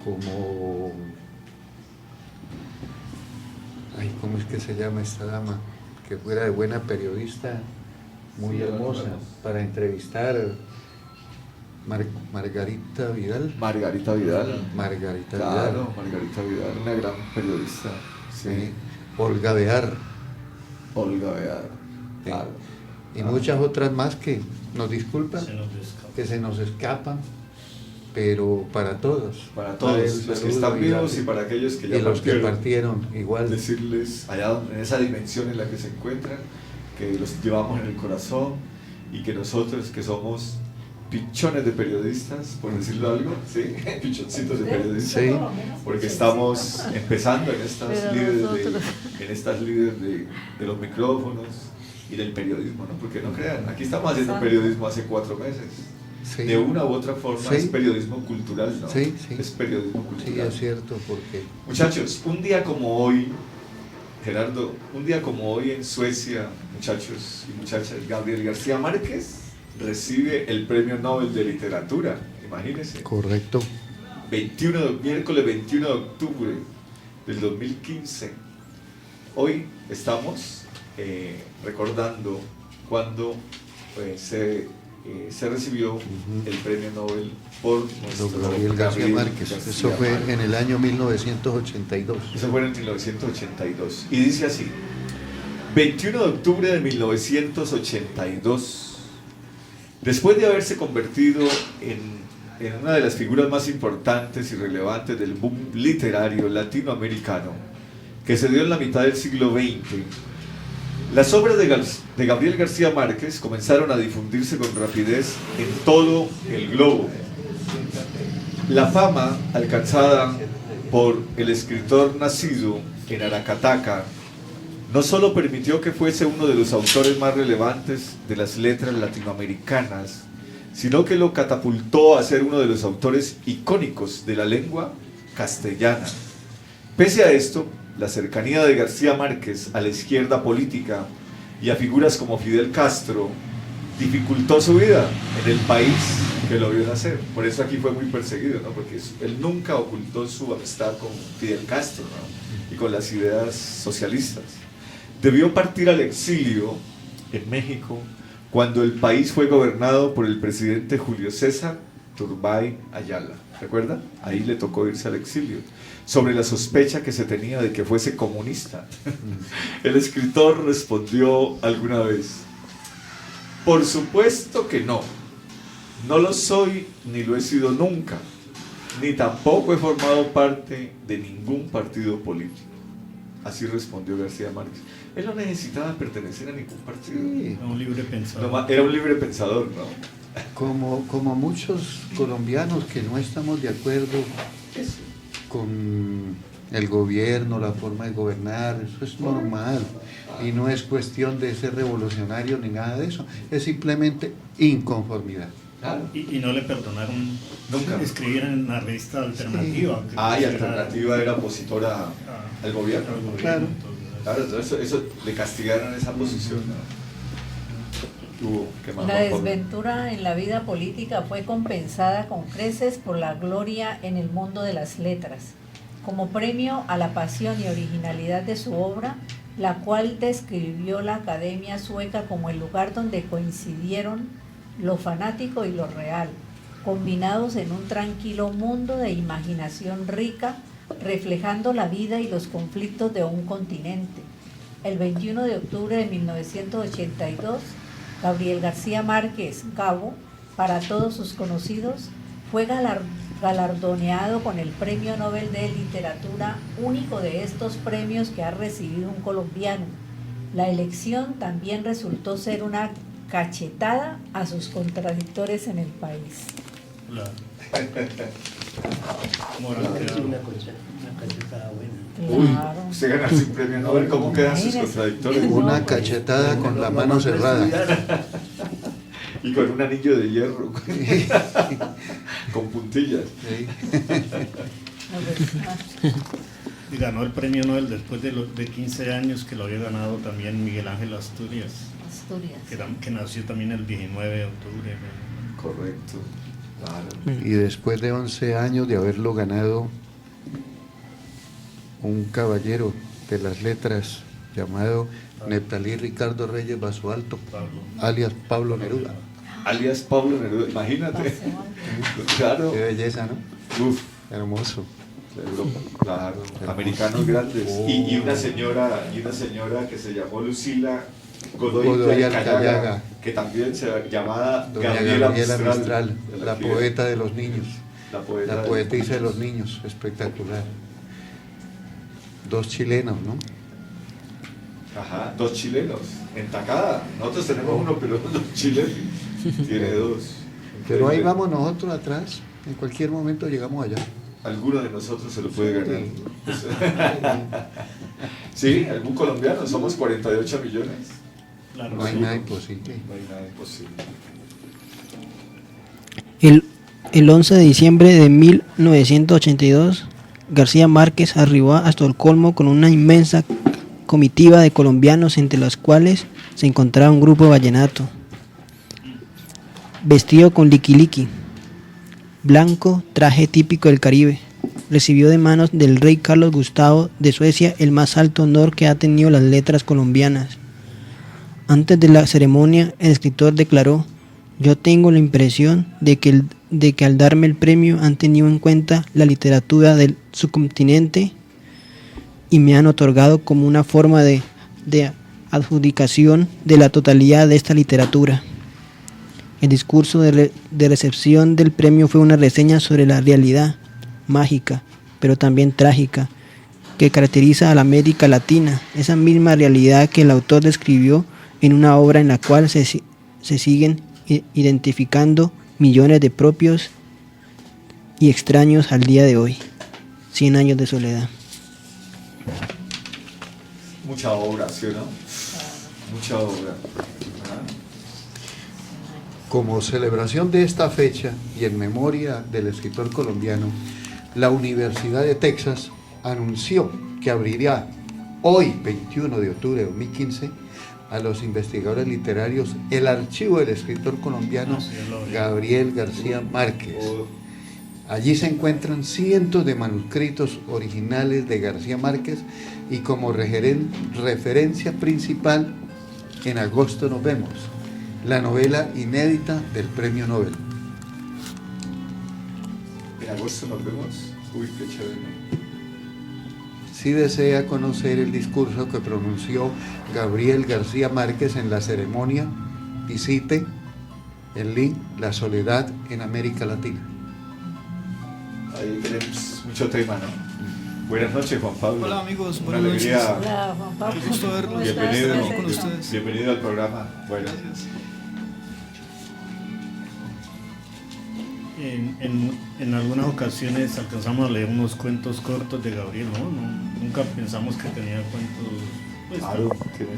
como... Ay, ¿cómo es que se llama esta dama? Que fuera de buena periodista, muy Sí, hermosa, bueno. para entrevistar Margarita Vidal. Margarita Vidal. Margarita Claro, Vidal. Margarita Vidal, una gran periodista. Sí. Sí. Olga Bear. Olga Bear. Sí. Claro. Y muchas otras más que nos disculpan, Se nos escapa. que se nos escapan, pero para todos. Para todos el los que saludo están y la- vivos y para aquellos que ya y los que partieron. partieron igual. Decirles allá en esa dimensión en la que se encuentran, que los llevamos en el corazón y que nosotros que somos pichones de periodistas, por decirlo algo, ¿sí? Pichoncitos de periodistas, Sí. porque estamos empezando en estas Pero líderes, nosotros- de los micrófonos y del periodismo, ¿no? Porque no crean, aquí estamos haciendo Exacto. periodismo hace 4 meses. Sí. De una u otra forma Sí. es periodismo cultural, ¿no? Sí, sí. Es periodismo Sí, cultural. es cierto, porque Muchachos, un día como hoy, Gerardo, un día como hoy en Suecia, muchachos y muchachas, Gabriel García Márquez recibe el Premio Nobel de Literatura, imagínense. correcto. Miércoles 21 de octubre del 2015. Hoy estamos recordando cuando se recibió el Premio Nobel por nuestro Don Gabriel García Márquez. García Eso fue Márquez. en el año 1982. Eso fue en 1982. Y dice así: 21 de octubre de 1982, después de haberse convertido en una de las figuras más importantes y relevantes del boom literario latinoamericano que se dio en la mitad del siglo XX, las obras de Gabriel García Márquez comenzaron a difundirse con rapidez en todo el globo. La fama alcanzada por el escritor nacido en Aracataca no solo permitió que fuese uno de los autores más relevantes de las letras latinoamericanas, sino que lo catapultó a ser uno de los autores icónicos de la lengua castellana. Pese a esto, la cercanía de García Márquez a la izquierda política y a figuras como Fidel Castro dificultó su vida en el país que lo vio nacer. Por eso aquí fue muy perseguido, ¿no? Porque él nunca ocultó su amistad con Fidel Castro, ¿no? Y con las ideas socialistas. Debió partir al exilio en México cuando el país fue gobernado por el presidente Julio César Turbay Ayala. ¿Recuerda? Ahí le tocó irse al exilio, sobre la sospecha que se tenía de que fuese comunista. El escritor respondió alguna vez: por supuesto que no. No lo soy ni lo he sido nunca, ni tampoco he formado parte de ningún partido político. Así respondió García Márquez. Él no necesitaba pertenecer a ningún partido. Sí. Era un libre pensador. Era un libre pensador, ¿no? Como muchos colombianos que no estamos de acuerdo con el gobierno, la forma de gobernar, eso es normal. Y no es cuestión de ser revolucionario ni nada de eso, es simplemente inconformidad. Claro. Y no le perdonaron Nunca. escribir en la revista Alternativa. Sí. Que Y era- Alternativa era opositora al gobierno. al gobierno, Claro. entonces, Claro, entonces eso le castigaron esa posición, ¿no? ¿Qué más, La Juan Pablo? desventura en la vida política fue compensada con creces por la gloria en el mundo de las letras, como premio a la pasión y originalidad de su obra, la cual describió la Academia Sueca como el lugar donde coincidieron lo fanático y lo real, combinados en un tranquilo mundo de imaginación rica, reflejando la vida y los conflictos de un continente. El 21 de octubre de 1982, Gabriel García Márquez, Gabo, para todos sus conocidos, fue galardoneado con el Premio Nobel de Literatura, único de estos premios que ha recibido un colombiano. La elección también resultó ser una cachetada a sus contradictores en el país. la- Ahora moral sí, creado. una cachetada buena. Claro. Uy, usted gana sin premio Nobel, ¿cómo quedan sus Imagínese. contradictores? Una No, cachetada con la mano cerrada. Y con un anillo de hierro, con puntillas. Sí. Y ganó el premio Nobel después de 15 años que lo había ganado también Miguel Ángel Asturias, Asturias. que nació también el 19 de octubre. Correcto, claro. Y después de 11 años de haberlo ganado, un caballero de las letras llamado Neptalí Ricardo Reyes Basualto, Pablo. alias Pablo Neruda. Alias Pablo Neruda, imagínate. Claro. Qué belleza, ¿no? Uf, Hermoso. Europa, claro, americanos grandes. Y una señora que se llamó Lucila Godoy Alcayaga, que también se llamaba doña Gabriela Gabriela Mistral, de la que- poeta de los niños, la poeta la poetisa de los niños, espectacular. Dos chilenos, ¿no? Ajá, dos chilenos, en Tacada. Nosotros tenemos uno, pero los chilenos tiene dos. Pero ahí vamos nosotros atrás, en cualquier momento llegamos allá. Alguno de nosotros se lo puede ganar. Sí, algún colombiano, somos 48 millones. Claro, No hay sí. nada imposible. No hay nada imposible. El 11 de diciembre de 1982, García Márquez arribó a Estocolmo con una inmensa comitiva de colombianos, entre los cuales se encontraba un grupo vallenato, vestido con liquiliqui, blanco, traje típico del Caribe. Recibió de manos del rey Carlos Gustavo de Suecia el más alto honor que ha tenido las letras colombianas. Antes de la ceremonia, el escritor declaró: "Yo tengo la impresión de que al darme el premio han tenido en cuenta la literatura del subcontinente y me han otorgado como una forma de adjudicación de la totalidad de esta literatura". El discurso de recepción del premio fue una reseña sobre la realidad mágica, pero también trágica, que caracteriza a la América Latina, esa misma realidad que el autor describió en una obra en la cual se siguen identificando millones de propios y extraños al día de hoy. 100 años de soledad. mucha obra, ¿sí o no? Mucha obra. ¿Ah? Como celebración de esta fecha y en memoria del escritor colombiano, la Universidad de Texas anunció que abrirá hoy, 21 de octubre de 2015, a los investigadores literarios el archivo del escritor colombiano Gabriel García Márquez. Allí se encuentran cientos de manuscritos originales de García Márquez y como referencia principal, en agosto nos vemos, la novela inédita del Premio Nobel. En agosto nos vemos. Uy, qué chévere. Si desea conocer el discurso que pronunció Gabriel García Márquez en la ceremonia, visite el link La Soledad en América Latina. Ahí tenemos mucho tema, ¿no? Buenas noches, Juan Pablo. Hola amigos, Una buenas noches. alegría. Hola, Juan Pablo. Qué gusto verlos. ¿Cómo estás? Bienvenido, Estar con ustedes. bienvenido al programa. Bueno, Gracias. En algunas ocasiones alcanzamos a leer unos cuentos cortos de Gabriel, ¿no? Nunca pensamos que tenía cuentos, pues, claro,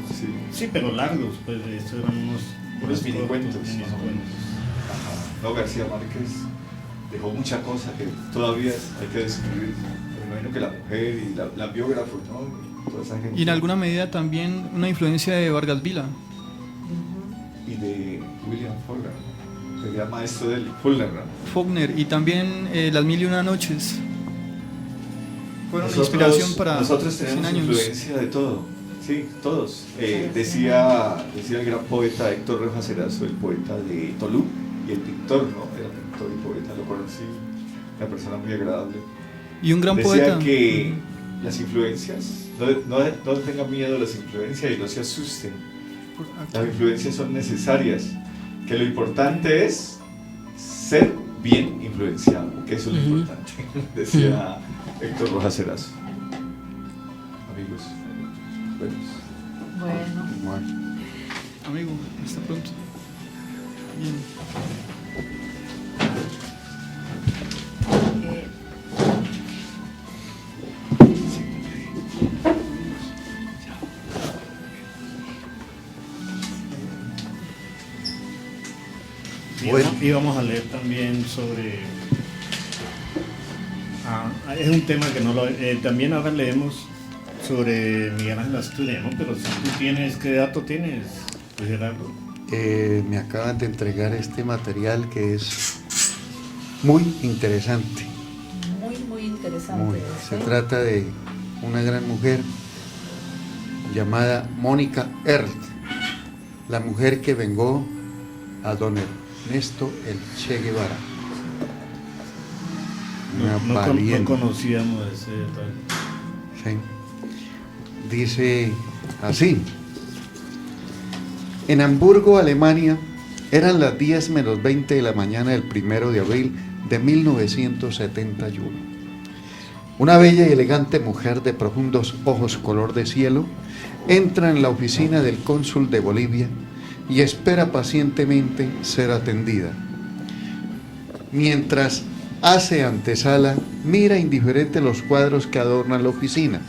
sí. sí, pero largos, pues estos eran unos mini cuentos, cortos, más o menos. Ajá. No, García Márquez dejó mucha cosa que todavía hay que descubrir. Me imagino que la mujer y la biógrafo, ¿no? Y toda esa gente. Y en alguna medida también una influencia de Vargas Vila. Y de William Faulkner, que era maestro del Faulkner, ¿no? Faulkner y también Las Mil y Una Noches. Fueron una Nosotros- inspiración para nosotros 100 tenemos años. influencia de todo, sí, todos. Decía el gran poeta Héctor Rojas Erazo, el poeta de Tolú, y el pintor, ¿no? Era pintor y poeta, lo conocí, una persona muy agradable. Y un gran Decía poeta. que las influencias, no tengan miedo a las influencias y no se asusten. Las influencias son necesarias, que lo importante es ser bien influenciado, que eso es lo importante, decía Héctor Rojas Erazo. Amigos, buenos. Bueno, Amigo, hasta pronto. Bien. eh, Bueno. Y vamos a leer también sobre... es un tema que no lo... también ahora leemos sobre Miguel Ángel Asturias, ¿no? Pero si tú tienes, ¿qué dato tienes, Gerardo? Me acaban de entregar este material que es muy interesante. muy interesante. Muy. Se ¿sí? trata de una gran mujer llamada Mónica Ernst, la mujer que vengó a don Ernesto el Che Guevara. Una No valiente. conocíamos ese detalle. Sí. Dice así: en Hamburgo, Alemania, eran las 10 menos 20 de la mañana del 1 de abril de 1971. Una bella y elegante mujer de profundos ojos color de cielo entra en la oficina del cónsul de Bolivia y espera pacientemente ser atendida. Mientras hace antesala, mira indiferente los cuadros que adornan la oficina.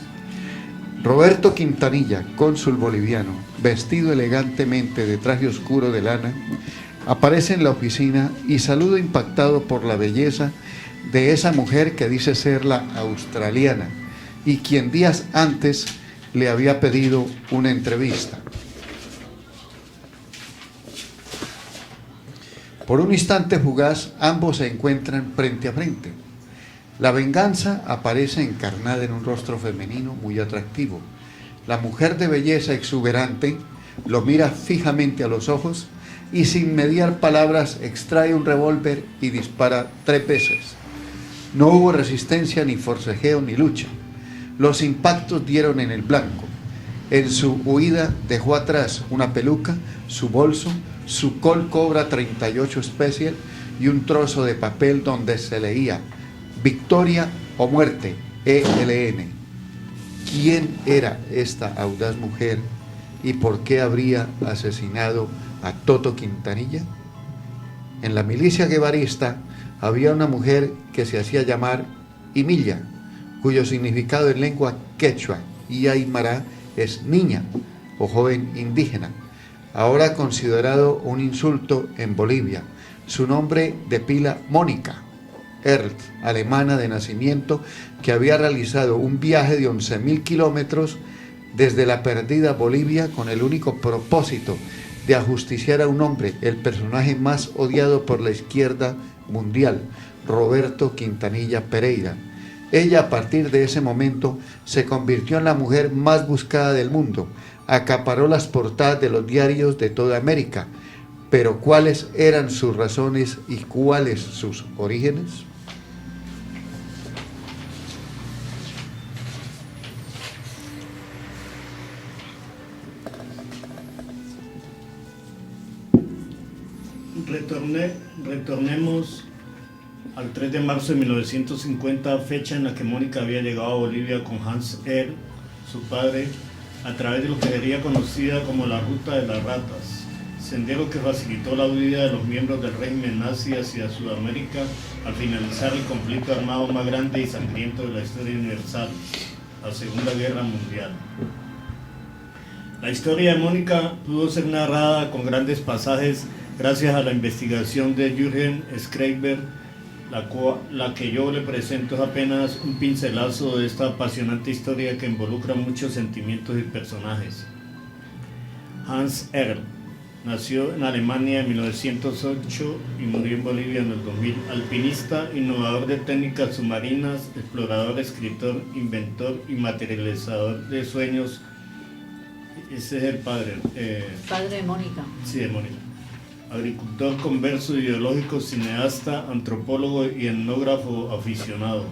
Roberto Quintanilla, cónsul boliviano, vestido elegantemente de traje oscuro de lana, aparece en la oficina y saluda impactado por la belleza de esa mujer que dice ser la australiana y quien días antes le había pedido una entrevista. Por un instante fugaz, ambos se encuentran frente a frente. La venganza aparece encarnada en un rostro femenino muy atractivo. La mujer de belleza exuberante lo mira fijamente a los ojos y sin mediar palabras extrae un revólver y dispara 3 veces. No hubo resistencia, ni forcejeo, ni lucha. Los impactos dieron en el blanco. En su huida dejó atrás una peluca, su bolso, su Colt Cobra 38 Special y un trozo de papel donde se leía: Victoria o muerte, ELN. ¿Quién era esta audaz mujer y por qué habría asesinado a Toto Quintanilla? En la milicia guevarista había una mujer que se hacía llamar Imilla, cuyo significado en lengua quechua y aymara es niña o joven indígena, ahora considerado un insulto en Bolivia. Su nombre de pila Mónica Erl, alemana de nacimiento, que había realizado un viaje de 11.000 kilómetros desde la perdida Bolivia con el único propósito de ajusticiar a un hombre, el personaje más odiado por la izquierda mundial, Roberto Quintanilla Pereira. Ella, a partir de ese momento, se convirtió en la mujer más buscada del mundo, acaparó las portadas de los diarios de toda América. Pero ¿cuáles eran sus razones y cuáles sus orígenes? Retornemos al 3 de marzo de 1950, fecha en la que Mónica había llegado a Bolivia con Hans Erl, su padre, a través de lo que sería conocida como la Ruta de las Ratas, sendero que facilitó la huida de los miembros del régimen nazi hacia Sudamérica al finalizar el conflicto armado más grande y sangriento de la historia universal, la Segunda Guerra Mundial. La historia de Mónica pudo ser narrada con grandes pasajes gracias a la investigación de Jürgen Schreiber, la que yo le presento es apenas un pincelazo de esta apasionante historia que involucra muchos sentimientos y personajes. Hans Erl nació en Alemania en 1908 y murió en Bolivia en el 2000. Alpinista, innovador de técnicas submarinas, explorador, escritor, inventor y materializador de sueños. Ese es el padre. Padre de Mónica. Sí, de Mónica. Agricultor, converso, ideológico, cineasta, antropólogo y etnógrafo aficionado.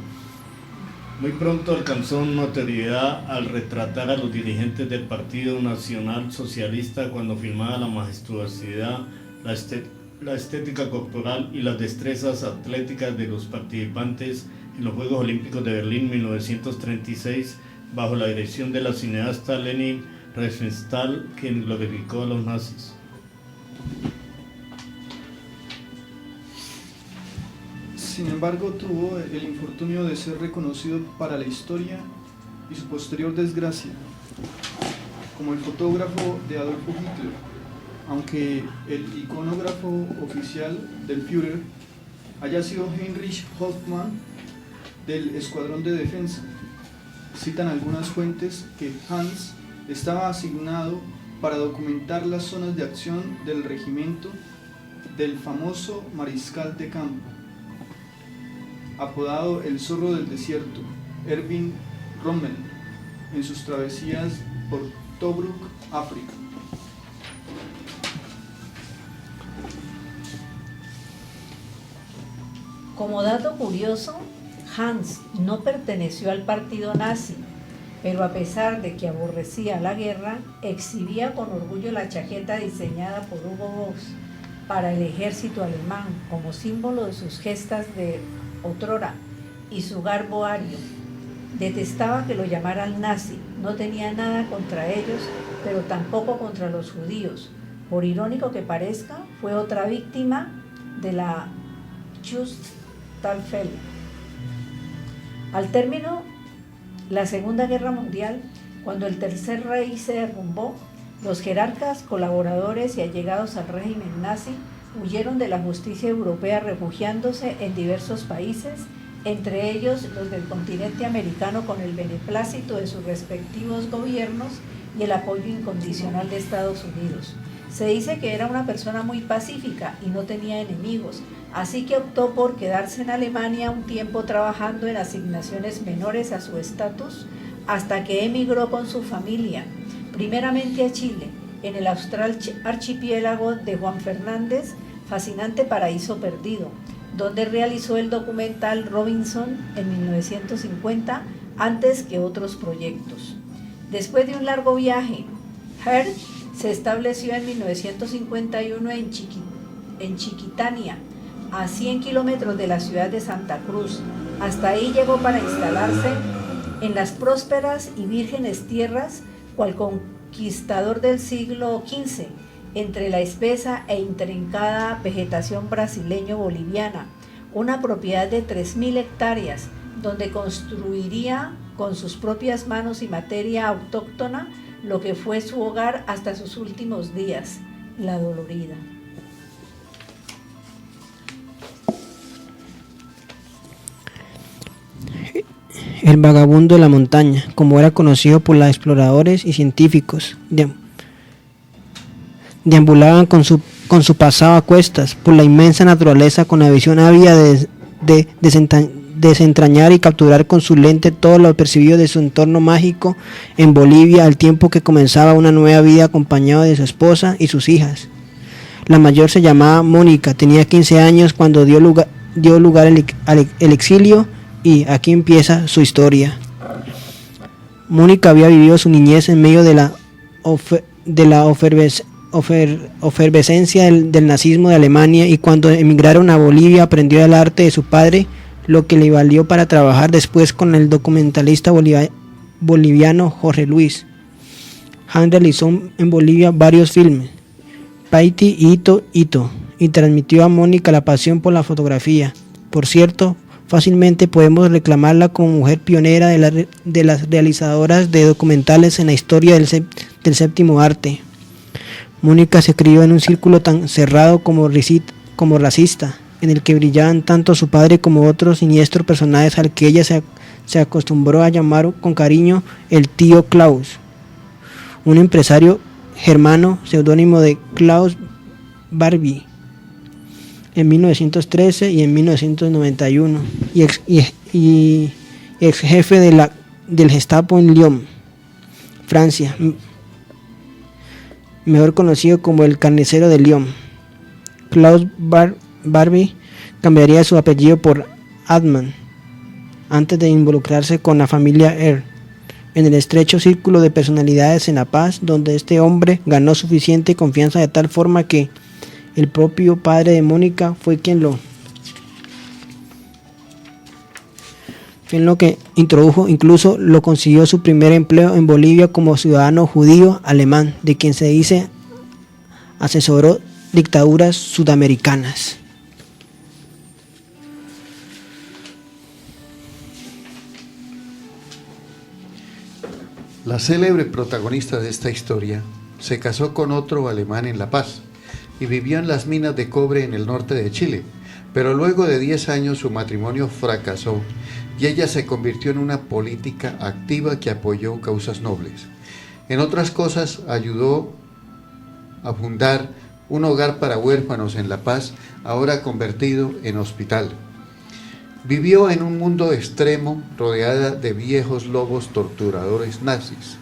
Muy pronto alcanzó notoriedad al retratar a los dirigentes del Partido Nacional Socialista cuando filmaba la majestuosidad, la estética corporal y las destrezas atléticas de los participantes en los Juegos Olímpicos de Berlín 1936, bajo la dirección de la cineasta Leni Riefenstahl, quien glorificó a los nazis. Sin embargo, tuvo el infortunio de ser reconocido para la historia y su posterior desgracia como el fotógrafo de Adolfo Hitler, aunque el iconógrafo oficial del Führer haya sido Heinrich Hoffmann del Escuadrón de Defensa. Citan algunas fuentes que Hans estaba asignado para documentar las zonas de acción del regimiento del famoso mariscal de campo, apodado el zorro del desierto, Erwin Rommel, en sus travesías por Tobruk, África. Como dato curioso, Hans no perteneció al partido nazi, pero a pesar de que aborrecía la guerra, exhibía con orgullo la chaqueta diseñada por Hugo Boss para el ejército alemán como símbolo de sus gestas de otrora y su garbo ario. Detestaba que lo llamaran nazi, no tenía nada contra ellos, pero tampoco contra los judíos. Por irónico que parezca, fue otra víctima de la Schutzstaffel. Al término la Segunda Guerra Mundial, cuando el Tercer Reich se derrumbó, los jerarcas, colaboradores y allegados al régimen nazi huyeron de la justicia europea refugiándose en diversos países, entre ellos los del continente americano, con el beneplácito de sus respectivos gobiernos y el apoyo incondicional de Estados Unidos. Se dice que era una persona muy pacífica y no tenía enemigos, así que optó por quedarse en Alemania un tiempo trabajando en asignaciones menores a su estatus, hasta que emigró con su familia, primeramente a Chile, en el austral archipiélago de Juan Fernández, fascinante paraíso perdido, donde realizó el documental Robinson en 1950, antes que otros proyectos. Después de un largo viaje, Herl se estableció en 1951 en Chiquitania, a 100 kilómetros de la ciudad de Santa Cruz. Hasta ahí llegó para instalarse en las prósperas y vírgenes tierras, cual conquistador del siglo XV, entre la espesa e intrincada vegetación brasileño-boliviana, una propiedad de 3.000 hectáreas, donde construiría con sus propias manos y materia autóctona lo que fue su hogar hasta sus últimos días, La Dolorida. El vagabundo de la montaña, como era conocido por los exploradores y científicos, deambulaban con su pasado a cuestas por la inmensa naturaleza con la visión ávida de desentrañar y capturar con su lente todo lo percibido de su entorno mágico en Bolivia, al tiempo que comenzaba una nueva vida acompañado de su esposa y sus hijas. La mayor se llamaba Mónica, tenía 15 años cuando dio lugar el exilio, y aquí empieza su historia. Mónica había vivido su niñez en medio de la efervescencia del nazismo de Alemania, y cuando emigraron a Bolivia aprendió el arte de su padre, lo que le valió para trabajar después con el documentalista boliviano Jorge Luis. Han realizó en Bolivia varios filmes, Paiti y Ito, y transmitió a Mónica la pasión por la fotografía. Por cierto, fácilmente podemos reclamarla como mujer pionera de las realizadoras de documentales en la historia del séptimo arte. Mónica se crió en un círculo tan cerrado como racista, en el que brillaban tanto su padre como otros siniestros personajes al que ella se acostumbró a llamar con cariño el tío Klaus, un empresario germano seudónimo de Klaus Barbie, en 1913 y en 1991, y ex jefe del Gestapo en Lyon, Francia, mejor conocido como el carnicero de Lyon. Klaus Barbie cambiaría su apellido por Adman antes de involucrarse con la familia Erl en el estrecho círculo de personalidades en La Paz, donde este hombre ganó suficiente confianza de tal forma que el propio padre de Mónica fue quien lo que introdujo, incluso lo consiguió su primer empleo en Bolivia como ciudadano judío alemán, de quien se dice asesoró dictaduras sudamericanas. La célebre protagonista de esta historia se casó con otro alemán en La Paz y vivió en las minas de cobre en el norte de Chile, pero luego de 10 años su matrimonio fracasó y ella se convirtió en una política activa que apoyó causas nobles. En otras cosas, ayudó a fundar un hogar para huérfanos en La Paz, ahora convertido en hospital. Vivió en un mundo extremo, rodeada de viejos lobos torturadores nazis.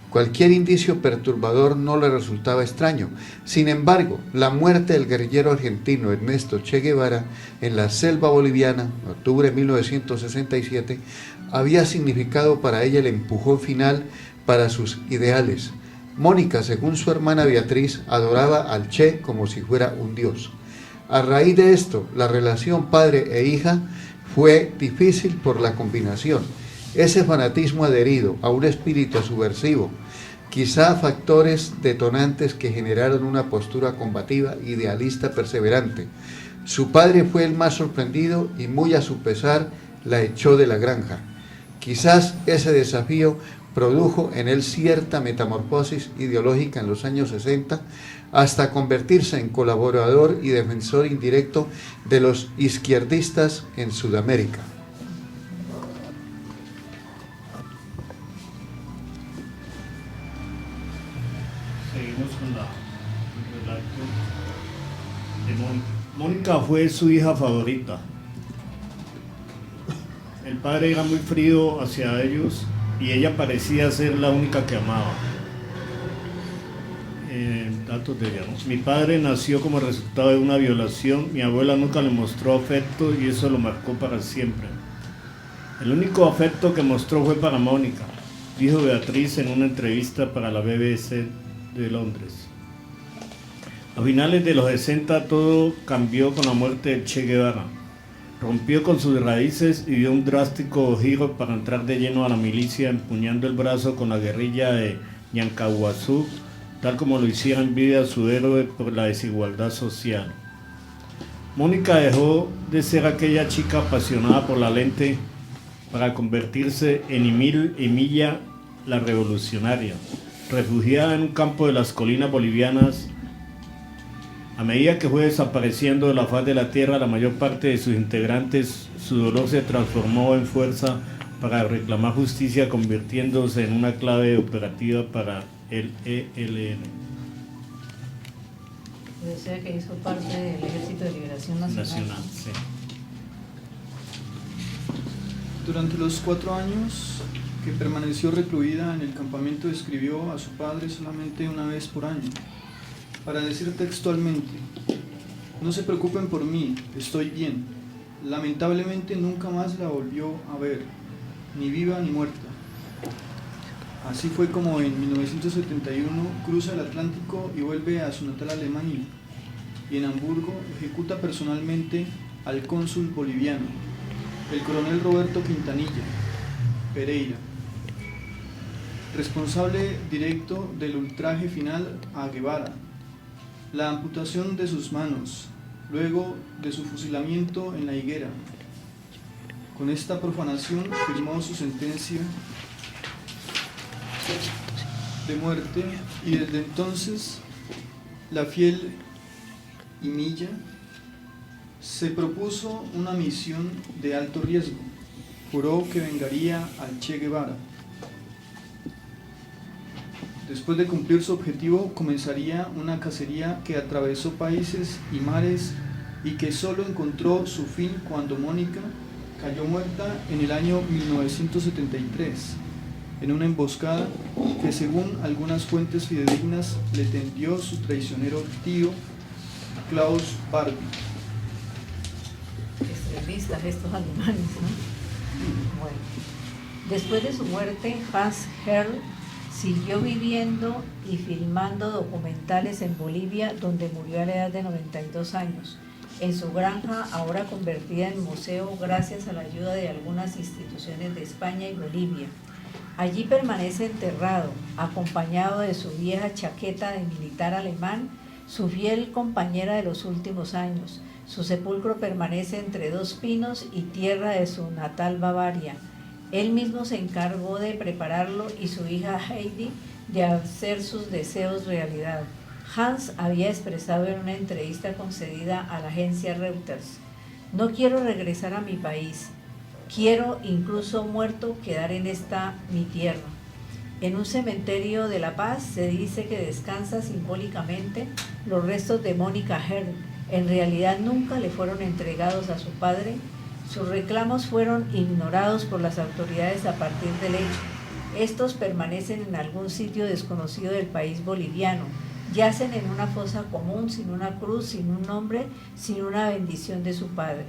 Cualquier indicio perturbador no le resultaba extraño. Sin embargo, la muerte del guerrillero argentino Ernesto Che Guevara en la selva boliviana, en octubre de 1967, había significado para ella el empujón final para sus ideales. Mónica, según su hermana Beatriz, adoraba al Che como si fuera un dios. A raíz de esto, la relación padre e hija fue difícil por la combinación. Ese fanatismo adherido a un espíritu subversivo, quizá factores detonantes que generaron una postura combativa, idealista, perseverante. Su padre fue el más sorprendido y muy a su pesar la echó de la granja. Quizás ese desafío produjo en él cierta metamorfosis ideológica en los años 60, hasta convertirse en colaborador y defensor indirecto de los izquierdistas en Sudamérica. Seguimos con el relato de Mónica. Mónica fue su hija favorita. El padre era muy frío hacia ellos y ella parecía ser la única que amaba. Datos de ella, ¿no? Mi padre nació como resultado de una violación, mi abuela nunca le mostró afecto y eso lo marcó para siempre. El único afecto que mostró fue para Mónica, dijo Beatriz en una entrevista para la BBC de Londres. A finales de los 60 todo cambió con la muerte de Che Guevara. Rompió con sus raíces y dio un drástico giro para entrar de lleno a la milicia, empuñando el brazo con la guerrilla de Ñancahuazú, tal como lo hiciera en vida su héroe por la desigualdad social. Mónica dejó de ser aquella chica apasionada por la lente para convertirse en Emilia la revolucionaria. refugiada en un campo de las colinas bolivianas. A medida que fue desapareciendo de la faz de la tierra la mayor parte de sus integrantes, su dolor se transformó en fuerza para reclamar justicia, convirtiéndose en una clave operativa para el ELN. O sea que hizo parte del Ejército de Liberación Nacional. Sí. Durante los 4 años que permaneció recluida en el campamento, escribió a su padre solamente una vez por año, para decir textualmente: no se preocupen por mí, estoy bien. Lamentablemente nunca más la volvió a ver, ni viva ni muerta. Así fue como en 1971 cruza el Atlántico y vuelve a su natal Alemania, y en Hamburgo ejecuta personalmente al cónsul boliviano, el coronel Roberto Quintanilla Pereira, responsable directo del ultraje final a Guevara, la amputación de sus manos, luego de su fusilamiento en la higuera. Con esta profanación firmó su sentencia de muerte, y desde entonces la fiel Imilla se propuso una misión de alto riesgo. Juró que vengaría al Che Guevara. Después de cumplir su objetivo, comenzaría una cacería que atravesó países y mares y que solo encontró su fin cuando Mónica cayó muerta en el año 1973 en una emboscada que, según algunas fuentes fidedignas, le tendió su traicionero tío Klaus Barbie. Extremistas estos alemanes, ¿no? Bueno, después de su muerte, Hans Herl siguió viviendo y filmando documentales en Bolivia, donde murió a la edad de 92 años, en su granja, ahora convertida en museo gracias a la ayuda de algunas instituciones de España y Bolivia. Allí permanece enterrado, acompañado de su vieja chaqueta de militar alemán, su fiel compañera de los últimos años. Su sepulcro permanece entre 2 pinos y tierra de su natal Bavaria. Él mismo se encargó de prepararlo y su hija Heidi de hacer sus deseos realidad. Hans había expresado en una entrevista concedida a la agencia Reuters: no quiero regresar a mi país, quiero, incluso muerto, quedar en esta mi tierra. En un cementerio de La Paz se dice que descansa simbólicamente los restos de Mónica Herl. En realidad nunca le fueron entregados a su padre. Sus reclamos fueron ignorados por las autoridades a partir del hecho. Estos permanecen en algún sitio desconocido del país boliviano. Yacen en una fosa común, sin una cruz, sin un nombre, sin una bendición de su padre.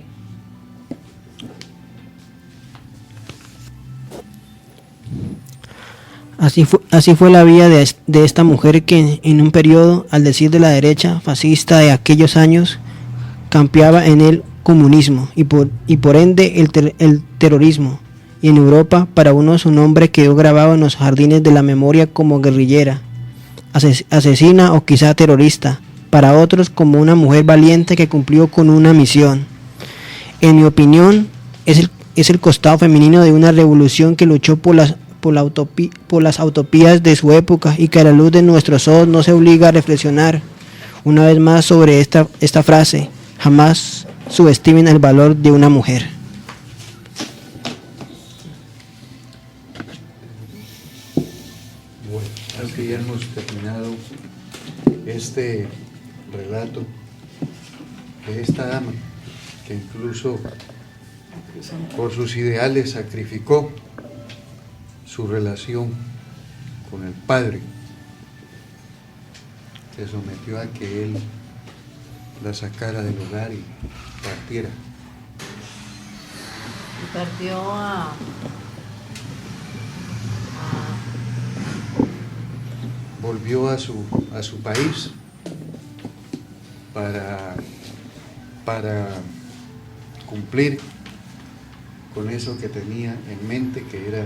Así fue la vida de esta mujer que en un periodo, al decir de la derecha fascista de aquellos años, campeaba en el comunismo y por ende el terrorismo. Y en Europa, para unos su nombre quedó grabado en los jardines de la memoria como guerrillera, asesina o quizá terrorista, para otros como una mujer valiente que cumplió con una misión. En mi opinión, es el costado femenino de una revolución que luchó por las utopías de su época y que a la luz de nuestros ojos nos obliga a reflexionar una vez más sobre esta frase: jamás subestimen el valor de una mujer. Bueno, creo que ya hemos terminado este relato de esta dama que incluso por sus ideales sacrificó su relación con el padre, se sometió a que él la sacara del hogar y partiera. Y partió volvió a su país para cumplir con eso que tenía en mente, que era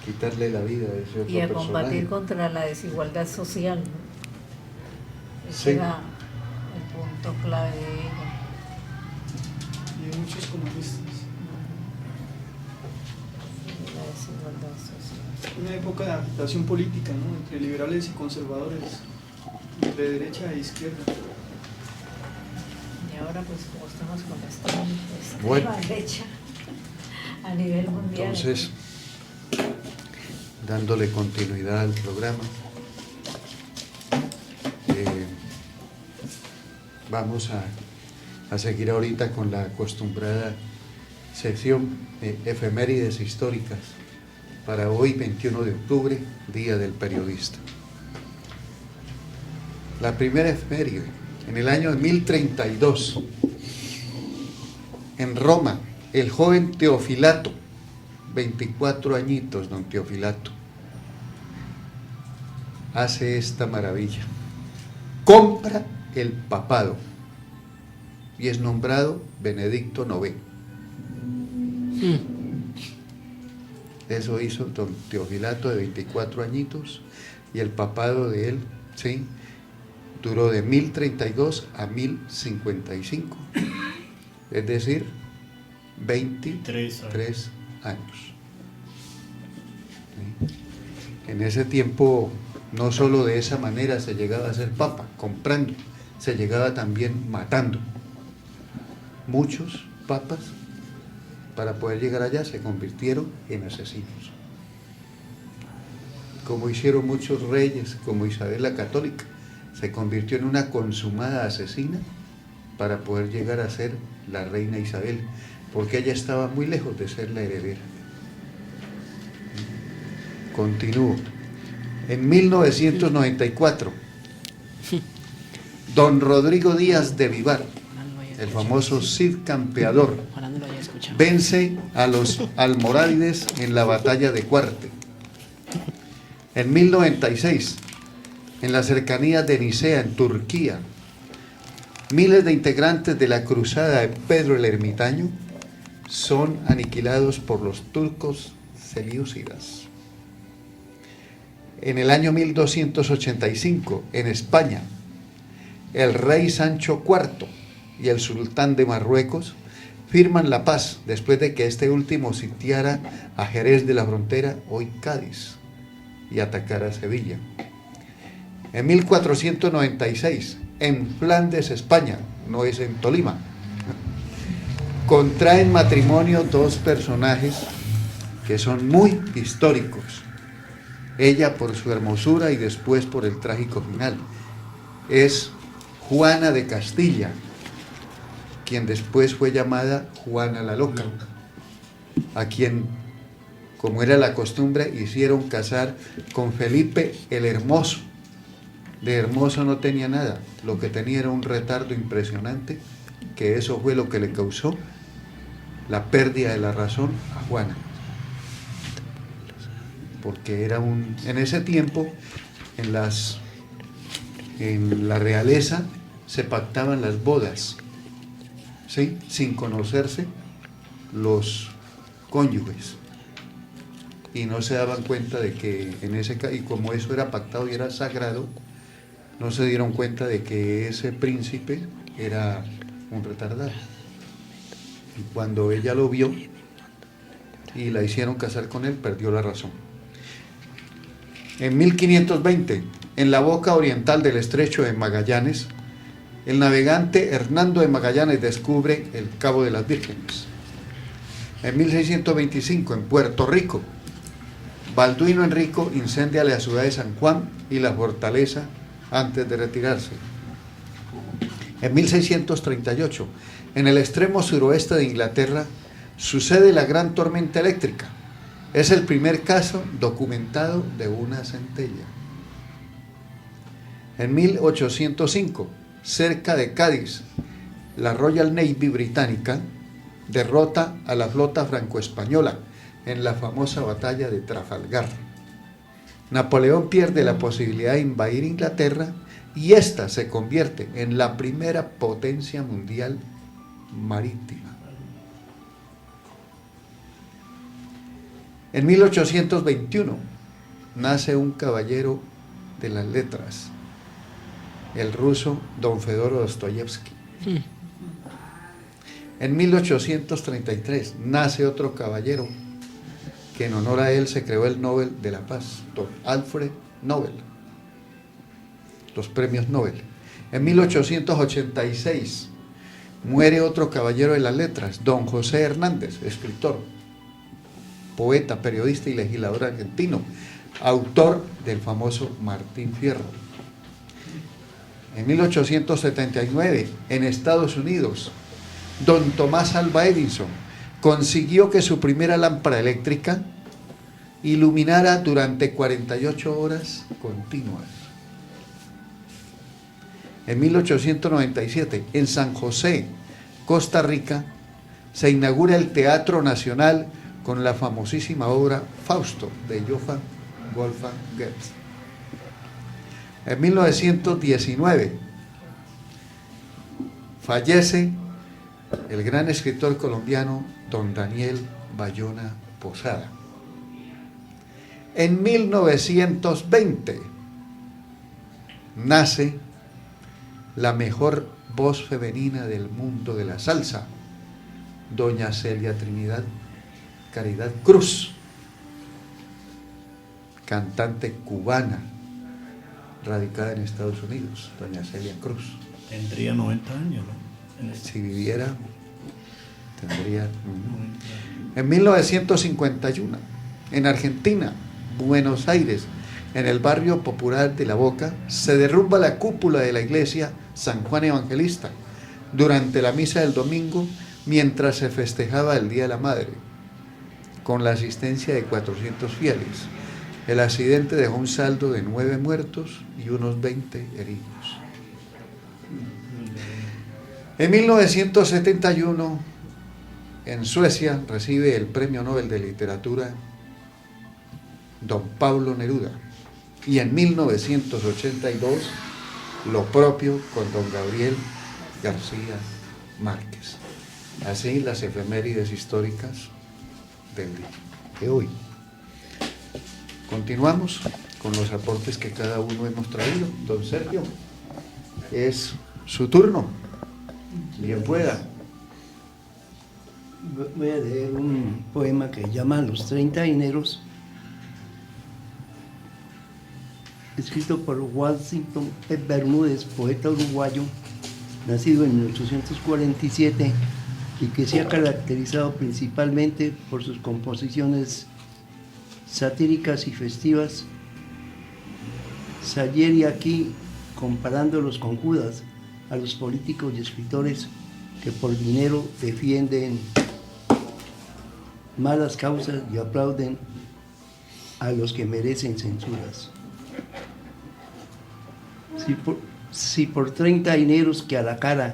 quitarle la vida a ese otro y a personaje. combatir contra la desigualdad social, ¿no? Ese Sí. era el punto clave de ella. Y de muchos comunistas. La desigualdad social. Una época de agitación política, ¿no? Entre liberales y conservadores, de derecha e izquierda. Y ahora pues como estamos con la extrema Bueno. derecha a nivel mundial. Entonces, dándole continuidad al programa, vamos a seguir ahorita con la acostumbrada sección de efemérides históricas para hoy 21 de octubre, Día del Periodista. La primera efeméride, en el año 1032, en Roma, el joven Teofilato, 24 añitos, don Teofilato, hace esta maravilla. Compra el papado y es nombrado Benedicto IX. Eso hizo don Teofilato de 24 añitos, y el papado de él, ¿sí?, duró de 1032 a 1055, es decir, 23 años. ¿Sí? En ese tiempo no solo de esa manera se llegaba a ser papa, comprando, se llegaba también matando. Muchos papas, para poder llegar allá, se convirtieron en asesinos. Como hicieron muchos reyes, como Isabel la Católica, se convirtió en una consumada asesina para poder llegar a ser la reina Isabel, porque ella estaba muy lejos de ser la heredera. Continúo. En 1994, don Rodrigo Díaz de Vivar, el famoso Cid Campeador, vence a los almorávides en la batalla de Cuarte. En 1096, en las cercanías de Nicea, en Turquía, miles de integrantes de la cruzada de Pedro el Ermitaño son aniquilados por los turcos selyúcidas. En el año 1285, en España, el rey Sancho IV y el sultán de Marruecos firman la paz después de que este último sitiara a Jerez de la Frontera, hoy Cádiz, y atacara Sevilla. En 1496, en Flandes, España, no es en Tolima, contraen matrimonio dos personajes que son muy históricos. Ella por su hermosura y después por el trágico final. Es Juana de Castilla, quien después fue llamada Juana la Loca, a quien, como era la costumbre, hicieron casar con Felipe el Hermoso. De hermoso no tenía nada, lo que tenía era un retardo impresionante, que eso fue lo que le causó la pérdida de la razón a Juana. Porque era en ese tiempo, en la realeza se pactaban las bodas, ¿sí?, sin conocerse los cónyuges, y no se daban cuenta de que y como eso era pactado y era sagrado, no se dieron cuenta de que ese príncipe era un retardado. Y cuando ella lo vio y la hicieron casar con él, perdió la razón. En 1520, en la boca oriental del estrecho de Magallanes, el navegante Hernando de Magallanes descubre el Cabo de las Vírgenes. En 1625, en Puerto Rico, Balduino Enrico incendia la ciudad de San Juan y la fortaleza antes de retirarse. En 1638, en el extremo suroeste de Inglaterra, sucede la gran tormenta eléctrica. Es el primer caso documentado de una centella. En 1805, cerca de Cádiz, la Royal Navy británica derrota a la flota franco-española en la famosa batalla de Trafalgar. Napoleón pierde la posibilidad de invadir Inglaterra y ésta se convierte en la primera potencia mundial marítima. En 1821 nace un caballero de las letras, el ruso don Fedor Dostoyevsky. En 1833 nace otro caballero que en honor a él se creó el Nobel de la Paz, don Alfred Nobel, los premios Nobel. En 1886 muere otro caballero de las letras, don José Hernández, escritor, poeta, periodista y legislador argentino, autor del famoso Martín Fierro. En 1879, en Estados Unidos, don Tomás Alva Edison consiguió que su primera lámpara eléctrica iluminara durante 48 horas continuas. En 1897, en San José, Costa Rica, se inaugura el Teatro Nacional con la famosísima obra Fausto de Johann Wolfgang Goethe. En 1919 fallece el gran escritor colombiano don Daniel Bayona Posada. En 1920 nace la mejor voz femenina del mundo de la salsa, doña Celia Trinidad Caridad Cruz, cantante cubana radicada en Estados Unidos, doña Celia Cruz. Tendría 90 años, ¿no? Si viviera, tendría... En 1951, en Argentina, Buenos Aires, en el barrio popular de La Boca, se derrumba la cúpula de la iglesia San Juan Evangelista durante la misa del domingo, mientras se festejaba el Día de la Madre, con la asistencia de 400 fieles. El accidente dejó un saldo de 9 muertos y unos 20 heridos. En 1971, en Suecia, recibe el Premio Nobel de Literatura don Pablo Neruda. Y en 1982, lo propio con don Gabriel García Márquez. Así las efemérides históricas del día de hoy. Continuamos con los aportes que cada uno hemos traído. Don Sergio, es su turno. Bien pueda. Voy a leer un poema que llama Los 30 dineros, escrito por Washington P. Bermúdez, poeta uruguayo, nacido en 1847 y que se ha caracterizado principalmente por sus composiciones satíricas y festivas. Salieri aquí comparándolos con Judas, a los políticos y escritores que por dinero defienden malas causas y aplauden a los que merecen censuras. Si por 30 dineros que a la cara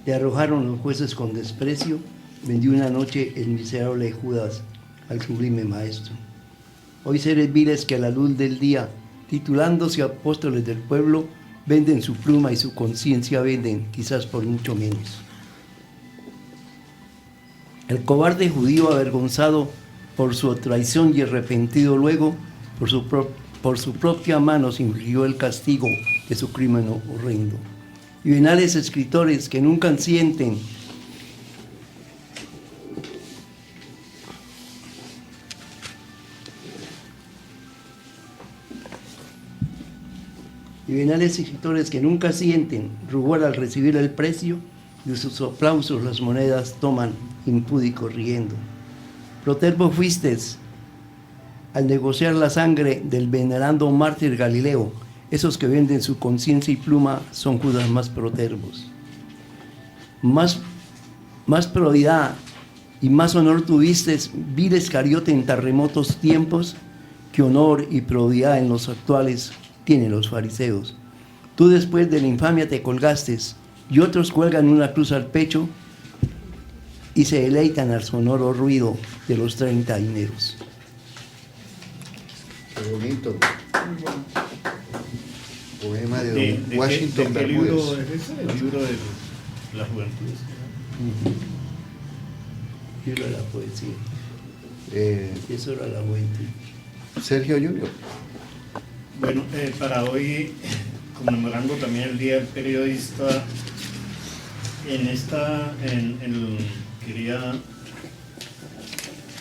le arrojaron los jueces con desprecio, vendió una noche el miserable Judas al sublime maestro. Hoy seres viles que a la luz del día, titulándose apóstoles del pueblo, venden su pluma y su conciencia venden, quizás por mucho menos. El cobarde judío avergonzado por su traición y arrepentido luego, por su propia mano se infligió el castigo de su crimen horrendo. Y venales escritores que nunca sienten rubor al recibir el precio, y de sus aplausos las monedas toman impúdicos riendo. Protervo fuistes al negociar la sangre del venerando mártir Galileo. Esos que venden su conciencia y pluma son Judas más protervos. Más probidad y más honor tuviste, vil Iscariote, en tan remotos tiempos, que honor y probidad en los actuales tienen los fariseos. Tú después de la infamia te colgaste, y otros cuelgan una cruz al pecho y se deleitan al sonoro ruido de los 30 dineros. Qué bonito. Poema de Washington ¿De qué Bermúdez. libro es ese? El libro de la juventud. Libro de la poesía. Eso era la juventud. Sergio Junior. Bueno, para hoy, conmemorando también el Día del Periodista, quería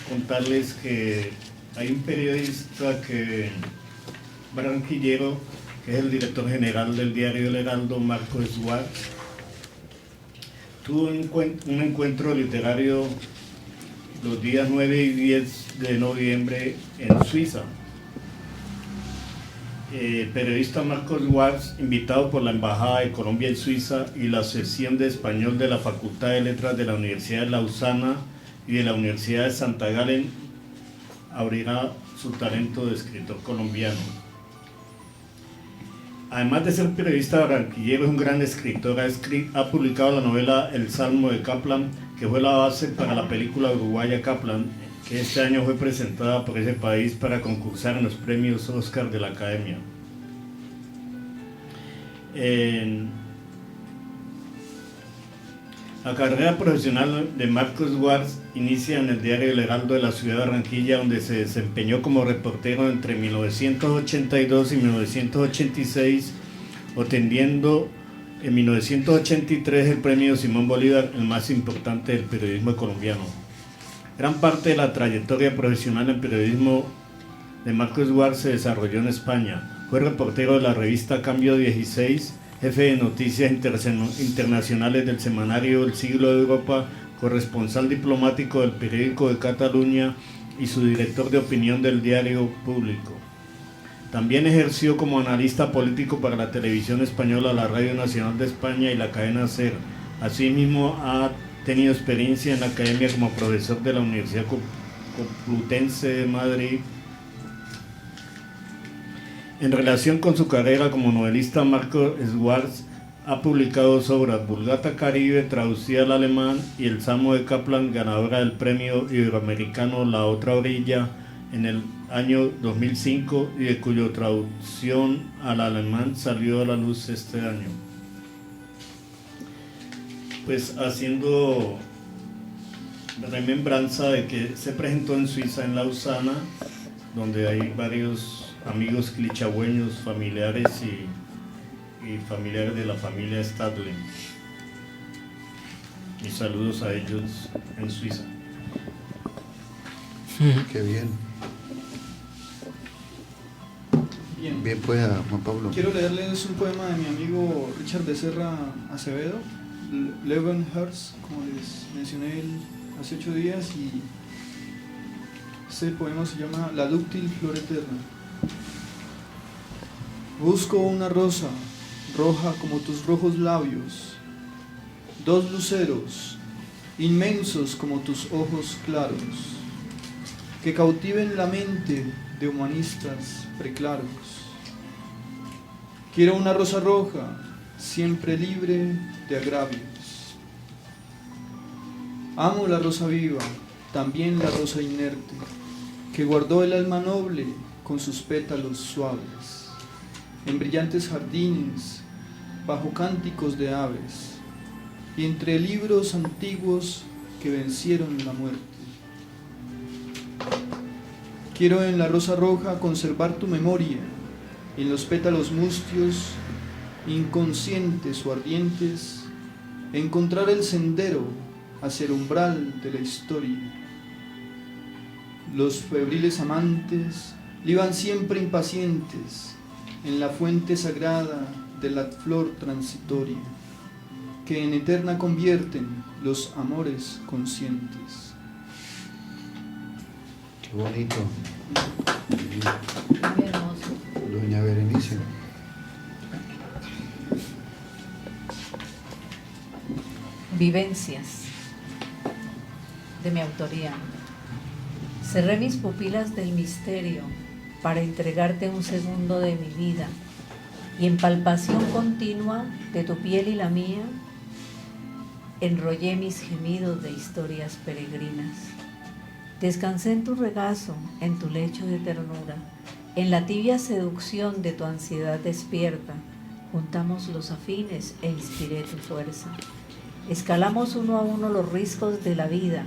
contarles que Hay un periodista barranquillero, que es el director general del diario El Heraldo, Marco Schwartz. Tuvo un encuentro literario los días 9 y 10 de noviembre en Suiza. Periodista Marcos Schwartz, invitado por la Embajada de Colombia en Suiza y la sección de español de la Facultad de Letras de la Universidad de Lausana y de la Universidad de Santa Gallen, abrirá su talento de escritor colombiano. Además de ser periodista barranquillero, es un gran escritor. Ha publicado la novela El Salmo de Kaplan, que fue la base para la película uruguaya Kaplan, que este año fue presentada por ese país para concursar en los premios Oscar de la Academia. La carrera profesional de Marcos Schwartz inicia en el diario El Heraldo de la ciudad de Barranquilla, donde se desempeñó como reportero entre 1982 y 1986, obteniendo en 1983 el premio Simón Bolívar, el más importante del periodismo colombiano. Gran parte de la trayectoria profesional en periodismo de Marcos Schwartz se desarrolló en España. Fue reportero de la revista Cambio 16, jefe de noticias internacionales del semanario El Siglo de Europa, corresponsal diplomático del periódico de Cataluña y su director de opinión del diario Público. También ejerció como analista político para la televisión española, la Radio Nacional de España y la cadena SER. Asimismo, ha tenido experiencia en la academia como profesor de la Universidad Complutense de Madrid. En relación con su carrera como novelista, Marcos Schwartz ha publicado 2 obras: Vulgata Caribe, traducida al alemán, y El Salmo de Kaplan, ganadora del premio iberoamericano La Otra Orilla en el año 2005, y de cuya traducción al alemán salió a la luz este año. Pues haciendo remembranza de que se presentó en Suiza, en Lausana, donde hay varios amigos clichagüeños, familiares y familiares de la familia Stadling. Y saludos a ellos en Suiza. Qué bien. Bien. Bien, pues, a Juan Pablo. Quiero leerles un poema de mi amigo Richard Becerra Acevedo, Levenhurst, como les mencioné hace 8 días, y este poema se llama La dúctil flor eterna. Busco una rosa, roja como tus rojos labios, 2 luceros, inmensos como tus ojos claros, que cautiven la mente de humanistas preclaros. Quiero una rosa roja, siempre libre de agravios. Amo la rosa viva, también la rosa inerte, que guardó el alma noble con sus pétalos suaves, en brillantes jardines, bajo cánticos de aves, y entre libros antiguos que vencieron la muerte. Quiero en la rosa roja conservar tu memoria, y en los pétalos mustios, inconscientes o ardientes, encontrar el sendero hacia el umbral de la historia. Los febriles amantes liban siempre impacientes en la fuente sagrada de la flor transitoria, que en eterna convierten los amores conscientes. Qué bonito. Muy hermoso. Doña Berenice. Vivencias, de mi autoría. Cerré mis pupilas del misterio para entregarte un segundo de mi vida, y en palpación continua de tu piel y la mía, enrollé mis gemidos de historias peregrinas. Descansé en tu regazo, en tu lecho de ternura, en la tibia seducción de tu ansiedad despierta. Juntamos los afines e inspiré tu fuerza. Escalamos uno a uno los riscos de la vida.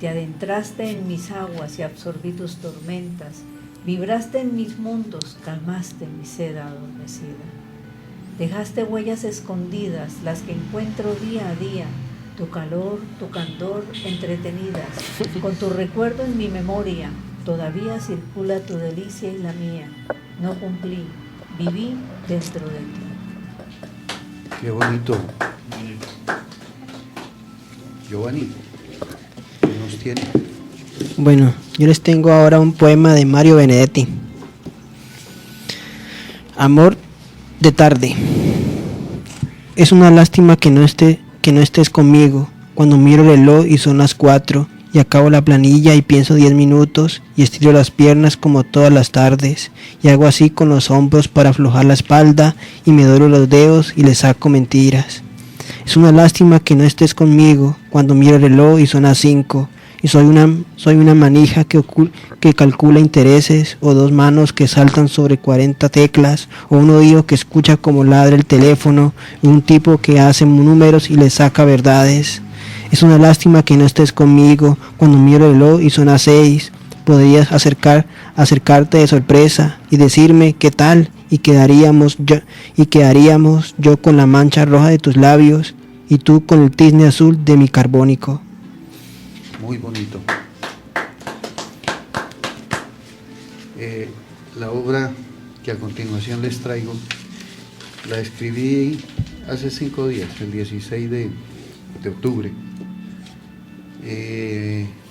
Te adentraste en mis aguas y absorbí tus tormentas. Vibraste en mis mundos, calmaste mi sed adormecida. Dejaste huellas escondidas, las que encuentro día a día. Tu calor, tu candor, entretenidas, con tu recuerdo en mi memoria, Todavía circula tu delicia y la mía. No cumplí, viví dentro de ti. Qué bonito. Giovanni, ¿qué nos tiene? Bueno, yo les tengo ahora un poema de Mario Benedetti. Amor de tarde. Es una lástima que no estés conmigo. Cuando miro el reloj y son las 4 y acabo la planilla y pienso 10 minutos y estiro las piernas como todas las tardes y hago así con los hombros para aflojar la espalda y me doblo los dedos y le saco mentiras. Es una lástima que no estés conmigo cuando miro el reloj y son las 5 y soy una manija que calcula intereses, o dos manos que saltan sobre 40 teclas, o un oído que escucha como ladra el teléfono, y un tipo que hace números y le saca verdades. Es una lástima que no estés conmigo cuando miro el reloj y son las 6. Podrías acercarte de sorpresa y decirme qué tal, y quedaríamos yo con la mancha roja de tus labios y tú con el tizne azul de mi carbónico. Muy bonito. La obra que a continuación les traigo la escribí hace 5 días, el 16 de octubre.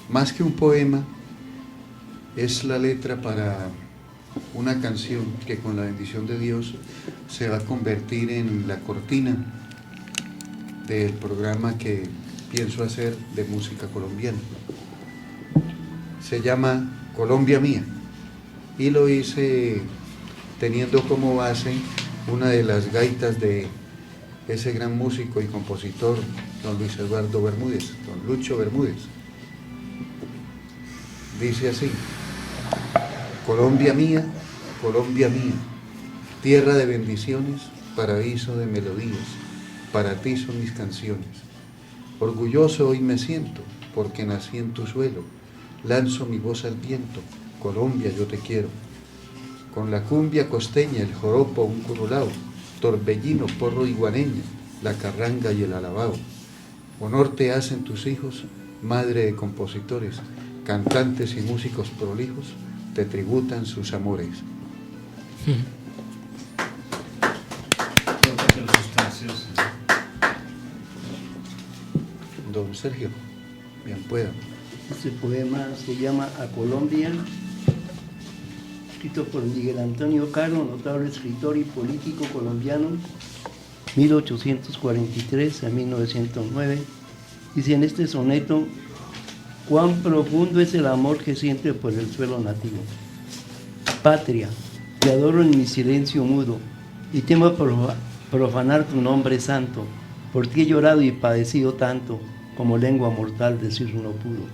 Más que un poema, es la letra para una canción que con la bendición de Dios se va a convertir en la cortina del programa que pienso hacer de música colombiana. Se llama Colombia Mía y lo hice teniendo como base una de las gaitas de ese gran músico y compositor, don Luis Eduardo Bermúdez, don Lucho Bermúdez. Dice así: Colombia mía, tierra de bendiciones, paraíso de melodías, para ti son mis canciones. Orgulloso hoy me siento, porque nací en tu suelo, lanzo mi voz al viento, Colombia yo te quiero. Con la cumbia costeña, el joropo, un curulao, torbellino, porro y guaneña, la carranga y el alabao. Honor te hacen tus hijos, madre de compositores, cantantes y músicos prolijos, te tributan sus amores. Don Sergio, bien pueda. Este poema se llama A Colombia, escrito por Miguel Antonio Caro, notable escritor y político colombiano, 1843 a 1909. Dice en este soneto: cuán profundo es el amor que siente por el suelo nativo. Patria, te adoro en mi silencio mudo, y temo profanar tu nombre santo. Por ti he llorado y padecido tanto, como lengua mortal decir no pudo.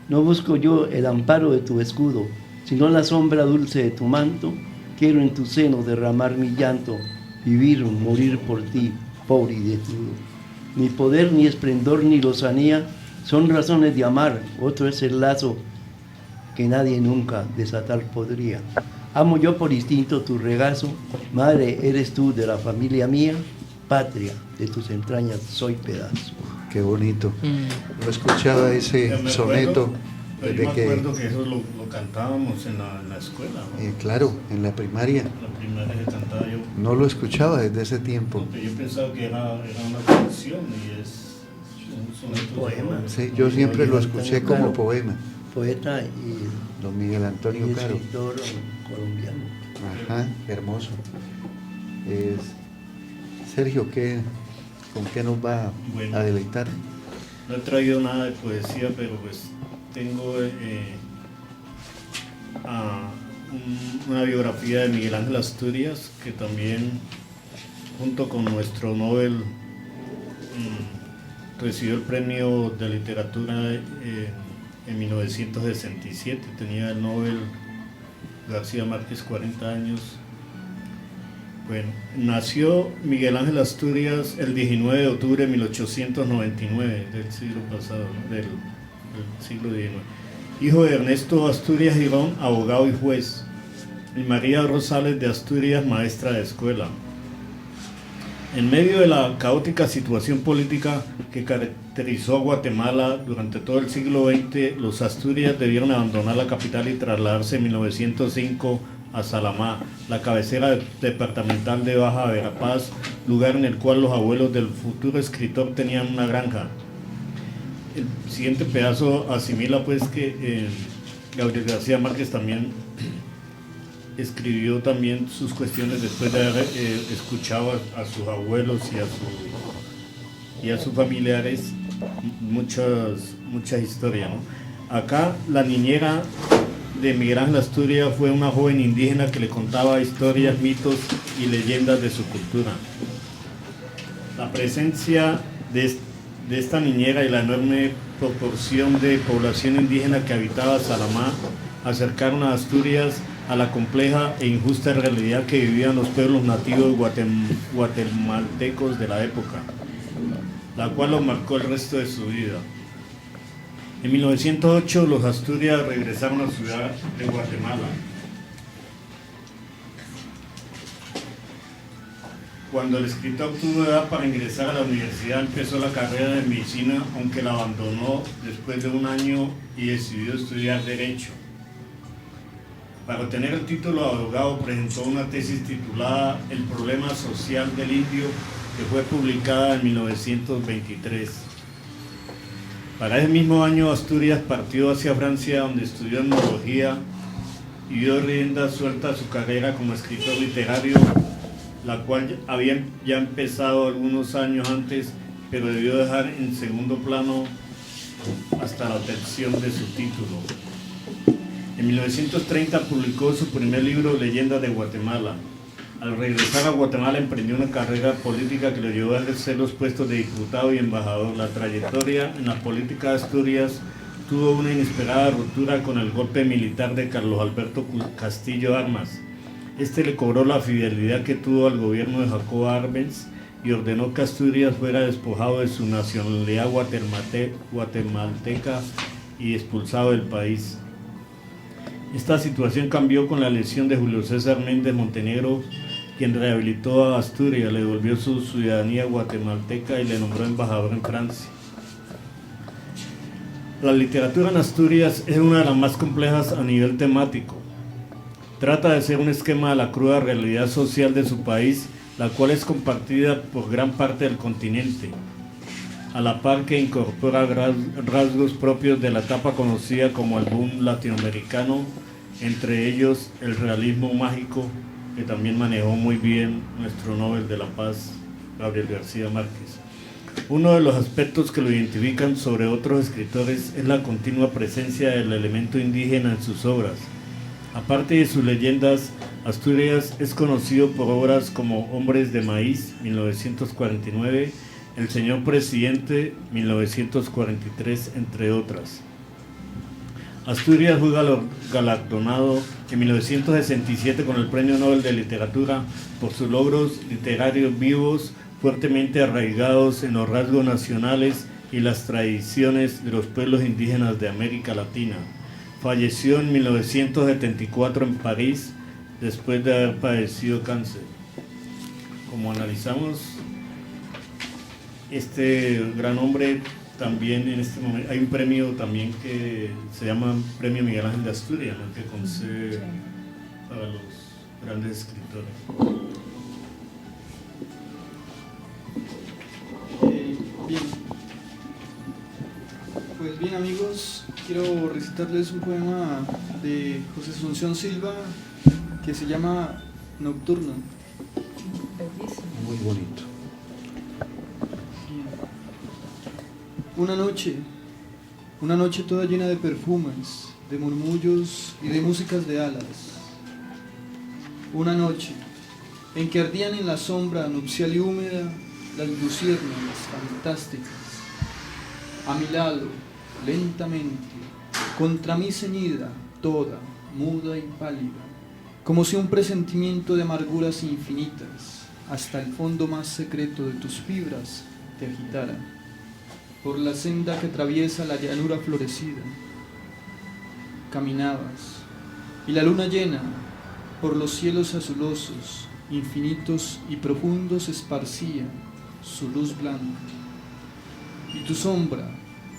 No busco yo el amparo de tu escudo, sino la sombra dulce de tu manto. Quiero en tu seno derramar mi llanto, vivir, morir por ti, pobre y desnudo. Ni poder, ni esplendor, ni lozanía son razones de amar, otro es el lazo que nadie nunca desatar podría. Amo yo por instinto tu regazo, madre eres tú de la familia mía, patria de tus entrañas soy pedazo. Qué bonito. No escuchaba ese soneto desde yo me acuerdo que eso lo cantábamos en la escuela, ¿no? Claro, en la primaria. La primaria se cantaba yo. No lo escuchaba desde ese tiempo. Yo pensaba que era una canción y es un soneto. Poema. Sí, yo siempre lo escuché como poema. Poeta y Don Miguel Antonio Caro. escritor colombiano. Ajá, hermoso. Sergio, ¿con qué nos va a deleitar? No he traído nada de poesía, pero pues tengo una biografía de Miguel Ángel Asturias, que también, junto con nuestro Nobel, recibió el premio de literatura en 1967. Tenía el Nobel García Márquez 40 años. Bueno, nació Miguel Ángel Asturias el 19 de octubre de 1899 del siglo pasado, ¿no? del siglo XIX. Hijo de Ernesto Asturias Girón, abogado y juez, y María Rosales de Asturias, maestra de escuela. En medio de la caótica situación política que caracterizó a Guatemala durante todo el siglo XX, los Asturias debieron abandonar la capital y trasladarse en 1905 a Salamá, la cabecera departamental de Baja Verapaz, lugar en el cual los abuelos del futuro escritor tenían una granja. El siguiente pedazo asimila pues que Gabriel García Márquez también escribió también sus cuestiones después de haber escuchado a sus abuelos y a sus familiares muchas historias, ¿no? Acá la niñera de Miguel Ángel Asturias fue una joven indígena que le contaba historias, mitos y leyendas de su cultura. La presencia de esta niñera y la enorme proporción de población indígena que habitaba Salamá acercaron a Asturias a la compleja e injusta realidad que vivían los pueblos nativos guatemaltecos de la época, la cual lo marcó el resto de su vida. En 1908 los Asturias regresaron a la ciudad de Guatemala. Cuando el escritor tuvo edad para ingresar a la universidad, empezó la carrera de medicina, aunque la abandonó después de un año y decidió estudiar Derecho. Para obtener el título de abogado presentó una tesis titulada El problema social del indio, que fue publicada en 1923. Para ese mismo año Asturias partió hacia Francia, donde estudió etnología y dio rienda suelta a su carrera como escritor literario, la cual había ya empezado algunos años antes, pero debió dejar en segundo plano hasta la obtención de su título. En 1930 publicó su primer libro, Leyendas de Guatemala. Al regresar a Guatemala emprendió una carrera política que le llevó a ejercer los puestos de diputado y embajador. La trayectoria en la política de Asturias tuvo una inesperada ruptura con el golpe militar de Carlos Alberto Castillo Armas. Este le cobró la fidelidad que tuvo al gobierno de Jacobo Arbenz y ordenó que Asturias fuera despojado de su nacionalidad guatemalteca y expulsado del país. Esta situación cambió con la elección de Julio César Méndez Montenegro, quien rehabilitó a Asturias, le devolvió su ciudadanía guatemalteca y le nombró embajador en Francia. La literatura en Asturias es una de las más complejas a nivel temático. Trata de ser un esquema de la cruda realidad social de su país, la cual es compartida por gran parte del continente, a la par que incorpora rasgos propios de la etapa conocida como el boom latinoamericano, entre ellos el realismo mágico, que también manejó muy bien nuestro Nobel de la Paz, Gabriel García Márquez. Uno de los aspectos que lo identifican sobre otros escritores es la continua presencia del elemento indígena en sus obras. Aparte de sus leyendas, Asturias es conocido por obras como Hombres de Maíz, 1949, El Señor Presidente, 1943, entre otras. Asturias fue galardonado en 1967 con el Premio Nobel de Literatura por sus logros literarios vivos, fuertemente arraigados en los rasgos nacionales y las tradiciones de los pueblos indígenas de América Latina. Falleció en 1974 en París, después de haber padecido cáncer. Como analizamos este gran hombre, también en este momento hay un premio también que se llama Premio Miguel Ángel de Asturias, ¿no?, que concede para los grandes escritores. Bien. Pues bien, amigos, quiero recitarles un poema de José Asunción Silva que se llama Nocturno. Bellísimo. Muy bonito. Una noche toda llena de perfumes, de murmullos y de músicas de alas. Una noche en que ardían en la sombra nupcial y húmeda las luciérnagas fantásticas. A mi lado, lentamente, contra mí ceñida, toda, muda y pálida, como si un presentimiento de amarguras infinitas, hasta el fondo más secreto de tus fibras, te agitara, por la senda que atraviesa la llanura florecida. Caminabas, y la luna llena, por los cielos azulosos, infinitos y profundos esparcía su luz blanca. Y tu sombra,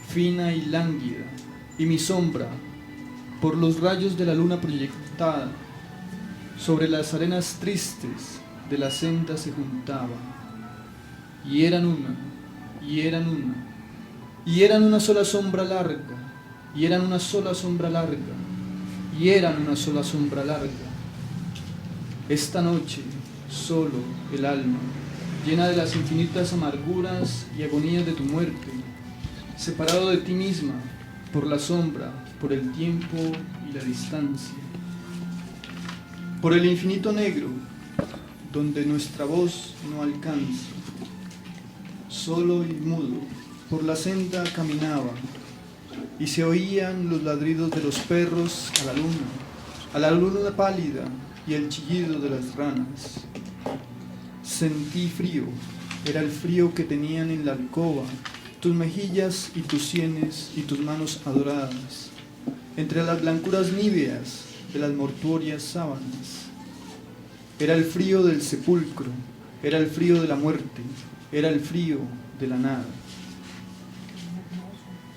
fina y lánguida, y mi sombra, por los rayos de la luna proyectada, sobre las arenas tristes de la senda se juntaban. Y eran una, y eran una, y eran una sola sombra larga, y eran una sola sombra larga, y eran una sola sombra larga. Esta noche, solo el alma, llena de las infinitas amarguras y agonías de tu muerte, separado de ti misma por la sombra, por el tiempo y la distancia, por el infinito negro, donde nuestra voz no alcanza. Solo y mudo, por la senda caminaba, y se oían los ladridos de los perros a la luna pálida y el chillido de las ranas. Sentí frío, era el frío que tenían en la alcoba tus mejillas y tus sienes y tus manos adoradas, entre las blancuras níveas de las mortuorias sábanas. Era el frío del sepulcro, era el frío de la muerte, era el frío de la nada.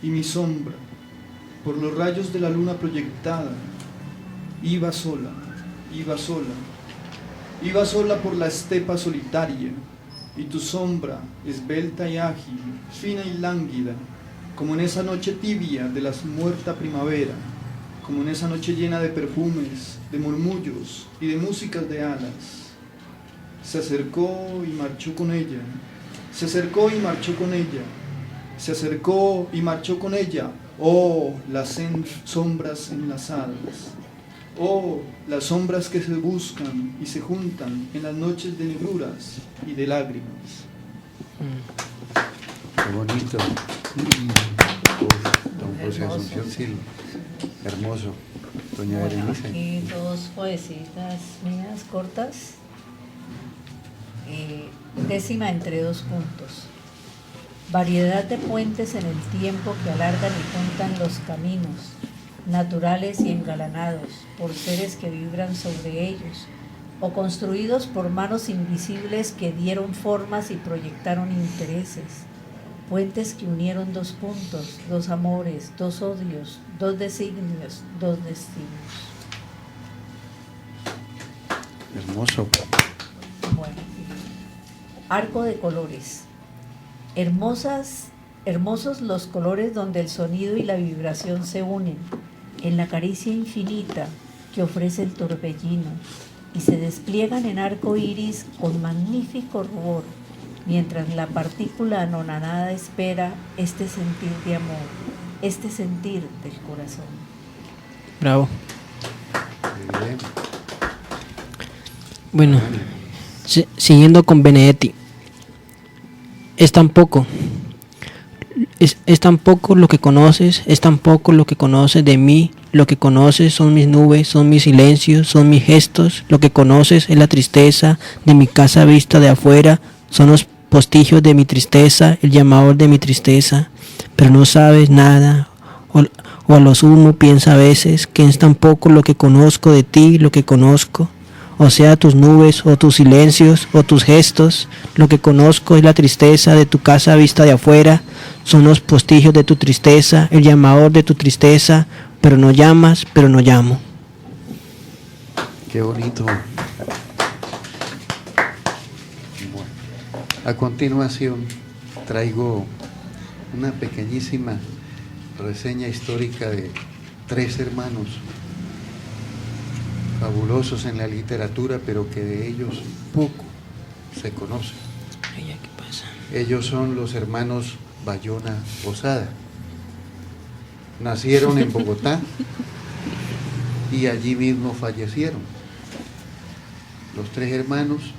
Y mi sombra, por los rayos de la luna proyectada, iba sola, iba sola, iba sola por la estepa solitaria, y tu sombra, esbelta y ágil, fina y lánguida, como en esa noche tibia de la muerta primavera, como en esa noche llena de perfumes, de murmullos y de músicas de alas, se acercó y marchó con ella, se acercó y marchó con ella, se acercó y marchó con ella, oh, las sombras enlazadas, oh, las sombras que se buscan y se juntan en las noches de negruras y de lágrimas. Qué bonito. Don José Asunción Silva. Hermoso. Doña Bueno, Berenice. aquí dos poesitas mías cortas. Décima entre dos puntos. Variedad de puentes en el tiempo que alargan y juntan los caminos, naturales y engalanados por seres que vibran sobre ellos, o construidos por manos invisibles que dieron formas y proyectaron intereses. Puentes que unieron dos puntos, dos amores, dos odios, dos designios, dos destinos. Hermoso. Bueno, arco de colores. Hermosos los colores donde el sonido y la vibración se unen, en la caricia infinita que ofrece el torbellino, y se despliegan en arco iris con magnífico rubor, mientras la partícula anonadada espera este sentir de amor, este sentir del corazón. Bravo. Muy bien. Bueno, siguiendo con Benedetti. Es tan poco lo que conoces, es tan poco lo que conoces de mí, lo que conoces son mis nubes, son mis silencios, son mis gestos, lo que conoces es la tristeza de mi casa vista de afuera, son los postigios de mi tristeza, el llamador de mi tristeza, pero no sabes nada, o a lo sumo piensa a veces que es tan poco lo que conozco de ti, lo que conozco. O sea, tus nubes, o tus silencios, o tus gestos, lo que conozco es la tristeza de tu casa vista de afuera, son los postigios de tu tristeza, el llamador de tu tristeza, pero no llamas, pero no llamo. Qué bonito. Bueno, a continuación traigo una pequeñísima reseña histórica de tres hermanos fabulosos en la literatura, pero que de ellos poco se conoce. ¿Qué pasa? Ellos son los hermanos Bayona Posada. Nacieron en Bogotá y allí mismo fallecieron. Los tres hermanos,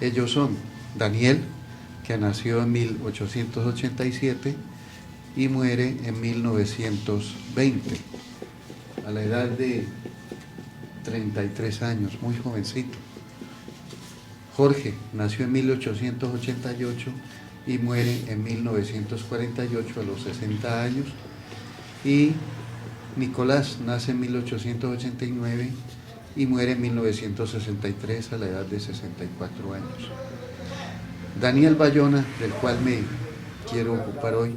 ellos son Daniel, que nació en 1887 y muere en 1920, a la edad de 33 años, muy jovencito. Jorge nació en 1888 y muere en 1948 a los 60 años. Y Nicolás nace en 1889 y muere en 1963 a la edad de 64 años. Daniel Bayona, del cual me quiero ocupar hoy,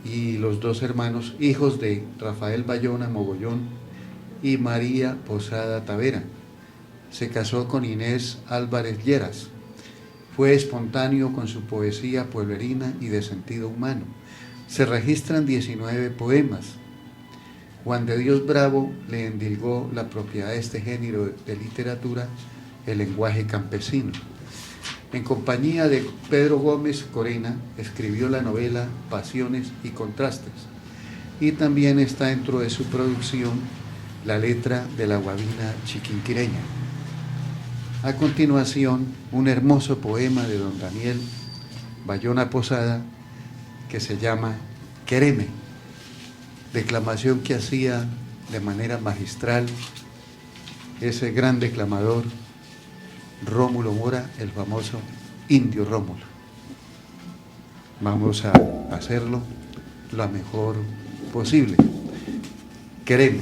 y los dos hermanos, hijos de Rafael Bayona Mogollón y María Posada Tavera. Se casó con Inés Álvarez Lleras. Fue espontáneo con su poesía pueblerina y de sentido humano. Se registran 19 poemas. Juan de Dios Bravo le endilgó la propiedad de este género de literatura, el lenguaje campesino. En compañía de Pedro Gómez Corena, escribió la novela Pasiones y Contrastes, y también está dentro de su producción la letra de la guabina chiquinquireña. A continuación, un hermoso poema de don Daniel Bayona Posada que se llama Quéreme, declamación que hacía de manera magistral ese gran declamador Rómulo Mora, el famoso Indio Rómulo. Vamos a hacerlo lo mejor posible. Quéreme,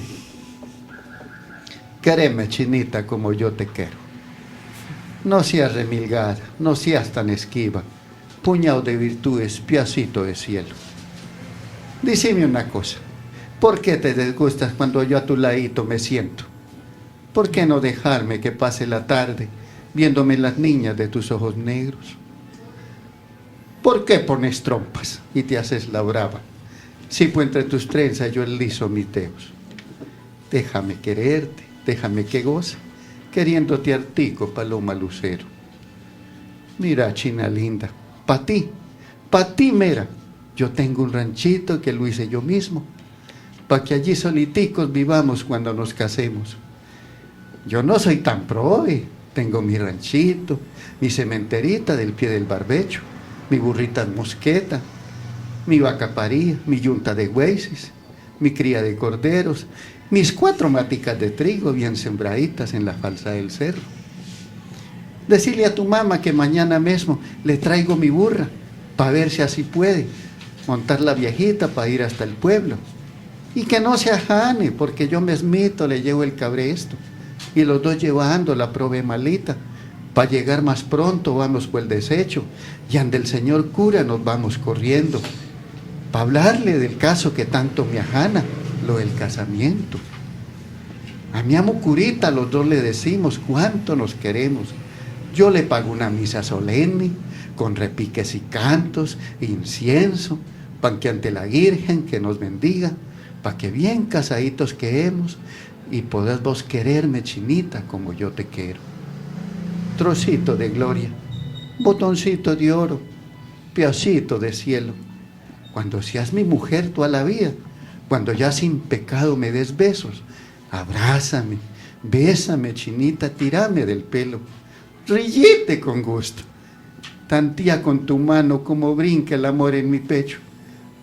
quéreme, chinita, como yo te quiero. No seas remilgada, no seas tan esquiva, puñado de virtudes, piacito de cielo. Díseme una cosa, ¿por qué te disgustas cuando yo a tu ladito me siento? ¿Por qué no dejarme que pase la tarde viéndome las niñas de tus ojos negros? ¿Por qué pones trompas y te haces la brava? Si pues entre tus trenzas yo liso mis dedos. Déjame quererte, déjame que goce, queriéndote artico, paloma lucero. Mira, china linda, pa' ti, mira, yo tengo un ranchito que lo hice yo mismo, pa' que allí soliticos vivamos cuando nos casemos. Yo no soy tan prove, tengo mi ranchito, mi cementerita del pie del barbecho, mi burrita mosqueta, mi vaca paría, mi yunta de güeyes, mi cría de corderos, mis 4 maticas de trigo bien sembraditas en la falsa del cerro. Decirle a tu mamá que mañana mismo le traigo mi burra, para ver si así puede montar la viejita para ir hasta el pueblo. Y que no se ajane, porque yo mesmito le llevo el cabresto, y los dos llevando la prove malita. Para llegar más pronto vamos por el desecho, y ante el señor cura nos vamos corriendo, para hablarle del caso que tanto me ajana, lo del casamiento. A mi amo curita los dos le decimos cuánto nos queremos. Yo le pago una misa solemne, con repiques y cantos, incienso, para que ante la Virgen que nos bendiga, para que bien casaditos quedemos, y podás vos quererme, chinita, como yo te quiero. Trocito de gloria, botoncito de oro, pedacito de cielo, cuando seas mi mujer toda la vida, cuando ya sin pecado me des besos, abrázame, bésame, chinita, tírame del pelo, rillite con gusto, tantía con tu mano como brinca el amor en mi pecho.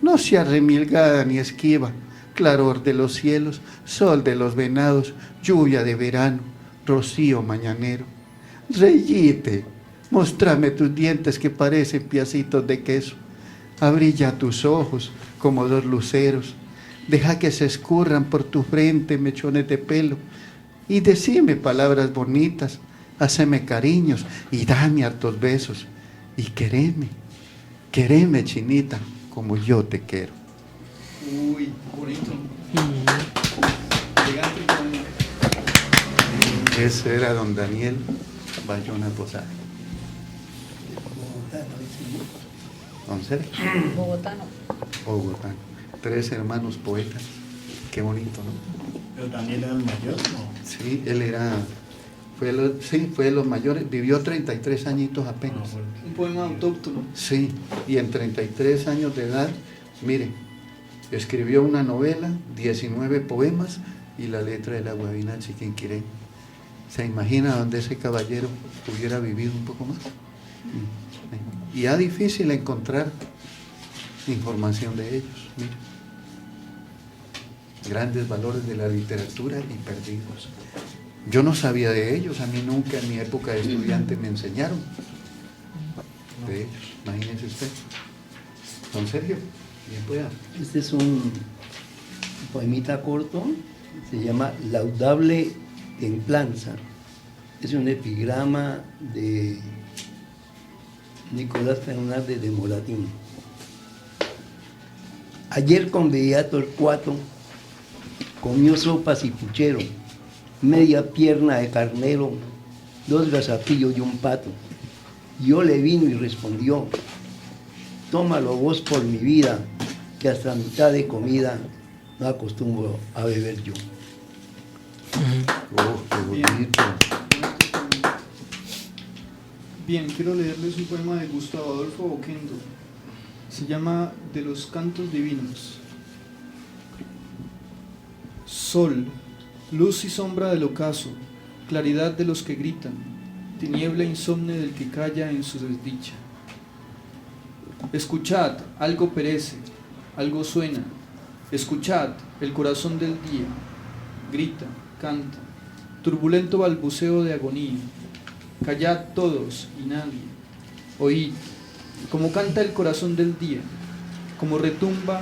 No seas remilgada ni esquiva, claror de los cielos, sol de los venados, lluvia de verano, rocío mañanero. Reyite, mostrame tus dientes que parecen piacitos de queso, abrilla tus ojos como 2 luceros, deja que se escurran por tu frente mechones de pelo, y decime palabras bonitas, haceme cariños y dame hartos besos, y quereme, chinita, como yo te quiero. Uy, bonito. Elegante y bonito. Ese era don Daniel Bayona Posada. Don Sergio. Bogotano. Bogotano. 3 hermanos poetas. Qué bonito, ¿no? Pero Daniel era el mayor, ¿no? Sí, él era, fue de los mayores, vivió 33 añitos apenas. Un poema autóctono. Sí, y en 33 años de edad, mire, escribió una novela, 19 poemas y la letra de la guabina chiquinquireña. ¿Se imagina dónde ese caballero hubiera vivido un poco más? Y es difícil encontrar información de ellos, mire. Grandes valores de la literatura y perdidos. Yo no sabía de ellos, a mí nunca en mi época de estudiante me enseñaron de ellos, imagínese usted. Don Sergio, bien pueda. Este es un poemita corto, se llama Laudable templanza. Es un epigrama de Nicolás Fernández de Moratín. Ayer con Beato el Cuato comió sopas y puchero, media pierna de carnero, 2 gazapillos y un pato. Yo le vino y respondió: tómalo vos por mi vida, que hasta mitad de comida no acostumbro a beber yo. Oh, qué bonito. Bien, quiero leerles un poema de Gustavo Adolfo Oquendo. Se llama De los cantos divinos. Sol, luz y sombra del ocaso, claridad de los que gritan, tiniebla insomne del que calla en su desdicha. Escuchad, algo perece, algo suena. Escuchad, el corazón del día. Grita, canta, turbulento balbuceo de agonía. Callad todos y nadie. Oíd, como canta el corazón del día, como retumba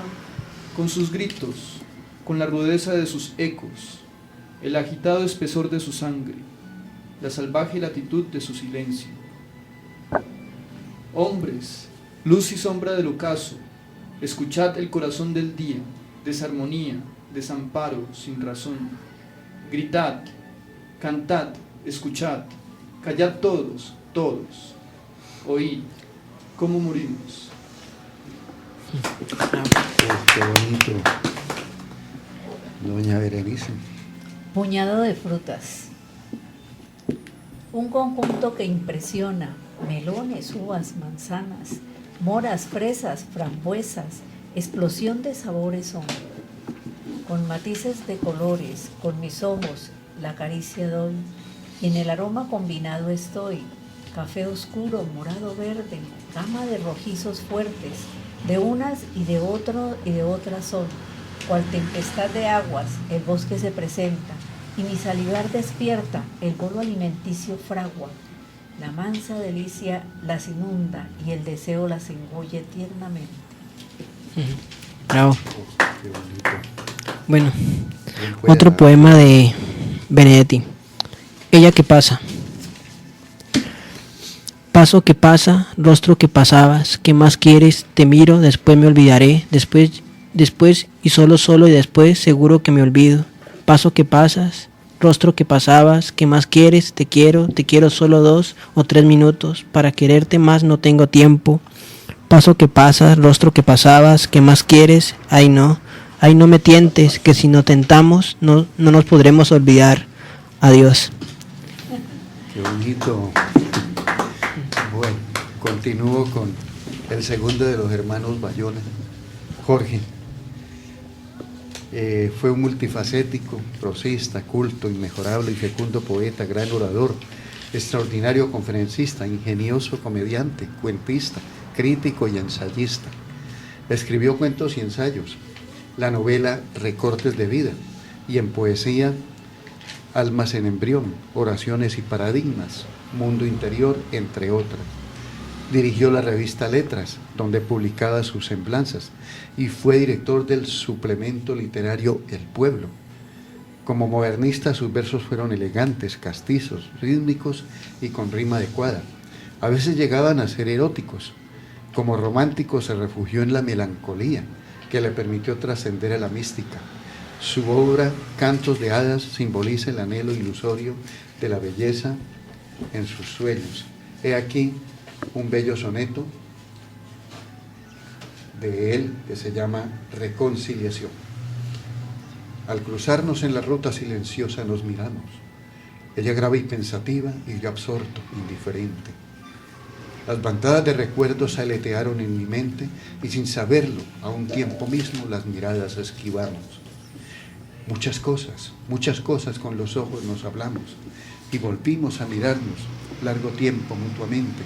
con sus gritos, con la rudeza de sus ecos, el agitado espesor de su sangre, la salvaje latitud de su silencio. Hombres, luz y sombra del ocaso, escuchad el corazón del día, desarmonía, desamparo, sin razón. Gritad, cantad, escuchad, callad todos, todos. Oíd, cómo morimos. Oh, qué bonito. Doña Berenice. Puñado de frutas. Un conjunto que impresiona: melones, uvas, manzanas, moras, fresas, frambuesas, explosión de sabores son. Con matices de colores, con mis ojos la caricia doy, y en el aroma combinado estoy: café oscuro, morado, verde, gama de rojizos fuertes, de unas y de otras son. Cual tempestad de aguas, el bosque se presenta, y mi salivar despierta, el bolo alimenticio fragua. La mansa delicia las inunda, y el deseo las engulle tiernamente. Bravo. Oh, qué bonito. Bueno, Bien otro poema de Benedetti. Ella que pasa. Paso que pasa, rostro que pasabas, ¿qué más quieres? Te miro, después me olvidaré, después y solo y después seguro que me olvido. Paso que pasas, rostro que pasabas, ¿qué más quieres? Te quiero solo 2 o 3 minutos, para quererte más no tengo tiempo. Paso que pasas, rostro que pasabas, ¿qué más quieres? Ay no me tientes, que si no tentamos no nos podremos olvidar. Adiós. Qué bonito. Bueno, continúo con el segundo de los hermanos Bayona, Jorge. Fue un multifacético, prosista, culto, inmejorable y fecundo poeta, gran orador, extraordinario conferencista, ingenioso comediante, cuentista, crítico y ensayista. Escribió cuentos y ensayos, la novela Recortes de vida, y en poesía Almas en embrión, Oraciones y paradigmas, Mundo interior, entre otras. Dirigió la revista Letras, donde publicaba sus semblanzas, y fue director del suplemento literario El Pueblo. Como modernista, sus versos fueron elegantes, castizos, rítmicos y con rima adecuada. A veces llegaban a ser eróticos. Como romántico, se refugió en la melancolía, que le permitió trascender a la mística. Su obra, Cantos de Hadas, simboliza el anhelo ilusorio de la belleza en sus sueños. He aquí un bello soneto de él que se llama Reconciliación. Al cruzarnos en la ruta silenciosa nos miramos, ella grave y pensativa y yo absorto, indiferente. Las bandadas de recuerdos aletearon en mi mente y sin saberlo, a un tiempo mismo las miradas esquivamos. Muchas cosas con los ojos nos hablamos y volvimos a mirarnos largo tiempo mutuamente.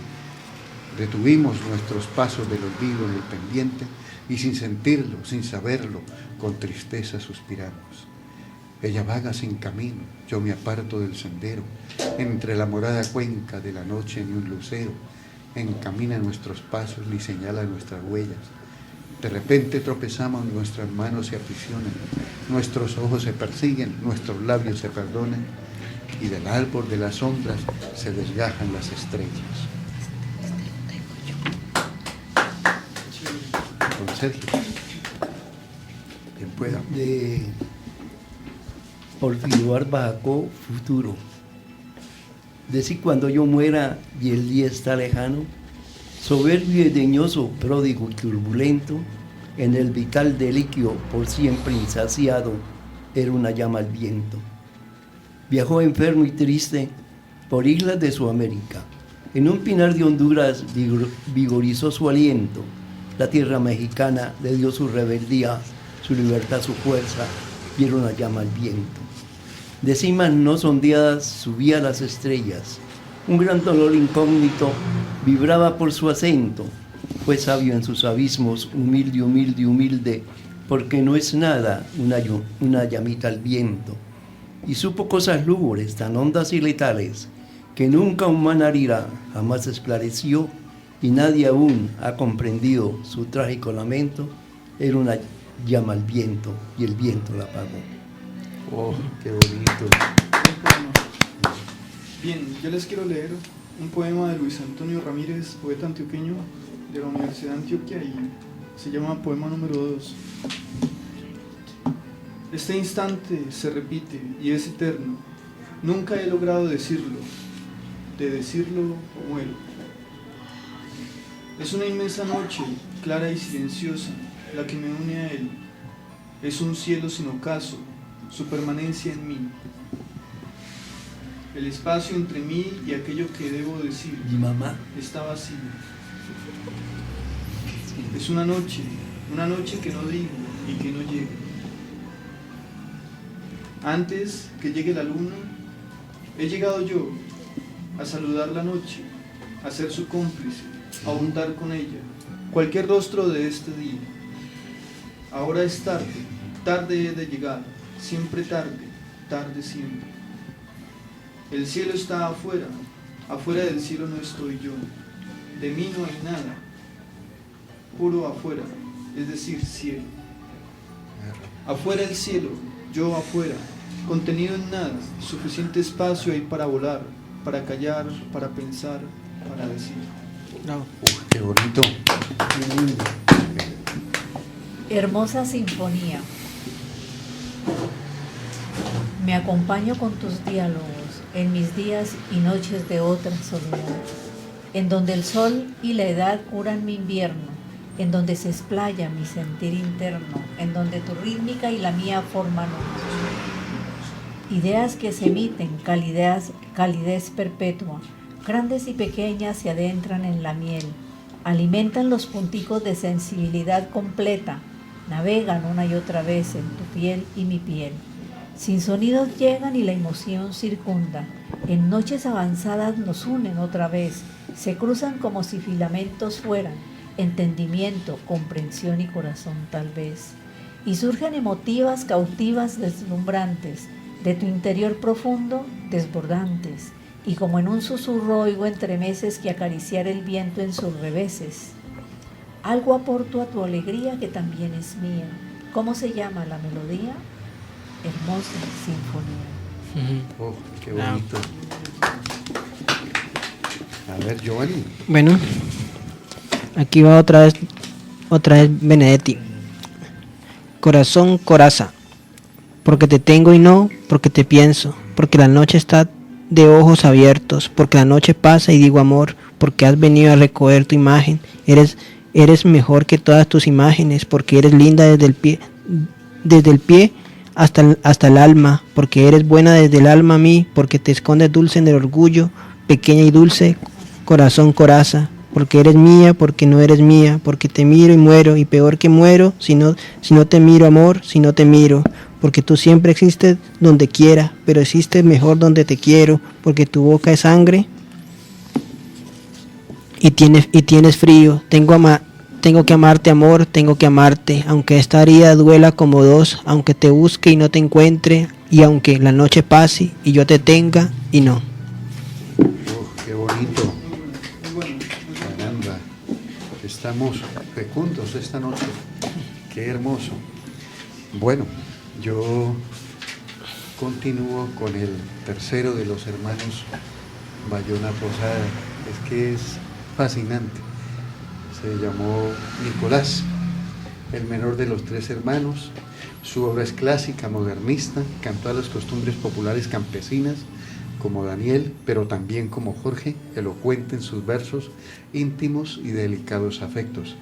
Detuvimos nuestros pasos del olvido en el pendiente y sin sentirlo, sin saberlo, con tristeza suspiramos. Ella vaga sin camino, yo me aparto del sendero, entre la morada cuenca de la noche ni un lucero, encamina nuestros pasos ni señala nuestras huellas. De repente tropezamos, nuestras manos se aprisionan, nuestros ojos se persiguen, nuestros labios se perdonan, y del árbol de las sombras se desgajan las estrellas. Don Sergio, quien pueda. De Porfirio Barbajó, Futuro. Decir cuando yo muera y el día está lejano, soberbio y deñoso, pródigo y turbulento, en el vital deliquio por siempre insaciado, era una llama al viento. Viajó enfermo y triste por islas de Sudamérica. En un pinar de Honduras vigorizó su aliento. La tierra mexicana le dio su rebeldía, su libertad, su fuerza, y era una llama al viento. De cimas no sondeadas subía a las estrellas. Un gran dolor incógnito vibraba por su acento. Fue sabio en sus abismos, humilde, humilde, humilde, porque no es nada una llamita al viento. Y supo cosas lúgubres, tan hondas y letales, que nunca humana lira jamás esclareció, y nadie aún ha comprendido su trágico lamento. Era una llama al viento, y el viento la apagó. Oh, qué bonito. Bien, yo les quiero leer un poema de Luis Antonio Ramírez, poeta antioqueño de la Universidad de Antioquia, y se llama Poema número 2. Este instante se repite y es eterno. Nunca he logrado decirlo. De decirlo muero. Es una inmensa noche, clara y silenciosa, la que me une a él. Es un cielo sin ocaso, su permanencia en mí. El espacio entre mí y aquello que debo decir ¿Y mamá? está vacío. Es una noche que no digo y que no llega. Antes que llegue la luna, he llegado yo a saludar la noche, a ser su cómplice, a untar con ella cualquier rostro de este día. Ahora es tarde, tarde he de llegar, siempre tarde, tarde siempre. El cielo está afuera, afuera del cielo no estoy yo, de mí no hay nada, puro afuera, es decir, cielo. Afuera el cielo, yo afuera, contenido en nada, suficiente espacio hay para volar, para callar, para pensar, para decir. Qué bonito. Hermosa sinfonía. Me acompaño con tus diálogos en mis días y noches de otra soledad, en donde el sol y la edad curan mi invierno, en donde se explaya mi sentir interno, en donde tu rítmica y la mía forman uno. Ideas que se emiten, calidez perpetua, grandes y pequeñas se adentran en la miel, alimentan los punticos de sensibilidad completa, navegan una y otra vez en tu piel y mi piel. Sin sonidos llegan y la emoción circunda, en noches avanzadas nos unen otra vez, se cruzan como si filamentos fueran, entendimiento, comprensión y corazón tal vez, y surgen emotivas, cautivas, deslumbrantes, de tu interior profundo, desbordantes, y como en un susurro oigo entremeses que acariciar el viento en sus reveses. Algo aporto a tu alegría que también es mía. ¿Cómo se llama la melodía? Hermosa sinfonía. Oh, qué bonito. A ver, Giovanni. Bueno, aquí va otra vez Benedetti. Corazón, coraza, porque te tengo y no porque te pienso, porque la noche está de ojos abiertos, porque la noche pasa y digo amor, porque has venido a recoger tu imagen, eres mejor que todas tus imágenes, porque eres linda desde el pie hasta el alma, porque eres buena desde el alma a mí, porque te escondes dulce en el orgullo, pequeña y dulce, corazón, coraza, porque eres mía, porque no eres mía, porque te miro y muero, y peor que muero, si no te miro, amor, si no te miro, porque tú siempre existes donde quiera, pero existes mejor donde te quiero, porque tu boca es sangre y tienes frío, tengo que amarte, amor, tengo que amarte, aunque esta herida duela como dos, aunque te busque y no te encuentre, y aunque la noche pase y yo te tenga y no. Qué bonito. Caramba, estamos fecundos esta noche. Qué hermoso. Bueno, yo Continúo con el tercero de los hermanos Bayona Posada. Es que es fascinante. Se llamó Nicolás, el menor de los tres hermanos. Su obra es clásica, modernista, cantó a las costumbres populares campesinas, como Daniel, pero también como Jorge, elocuente en sus versos, íntimos y delicados afectos,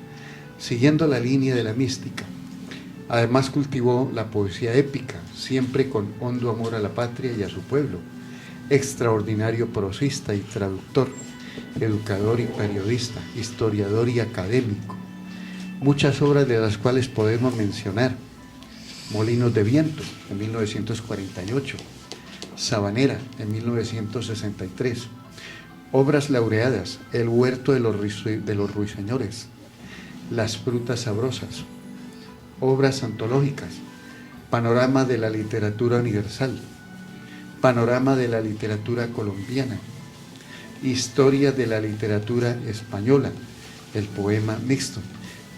siguiendo la línea de la mística. Además cultivó la poesía épica, siempre con hondo amor a la patria y a su pueblo. Extraordinario prosista y traductor, educador y periodista, historiador y académico. Muchas obras de las cuales podemos mencionar: Molinos de Viento, en 1948, Sabanera, en 1963, obras laureadas: El huerto de los ruiseñores, Las frutas sabrosas, obras antológicas: Panorama de la literatura universal, Panorama de la literatura colombiana, Historia de la literatura española, el poema mixto.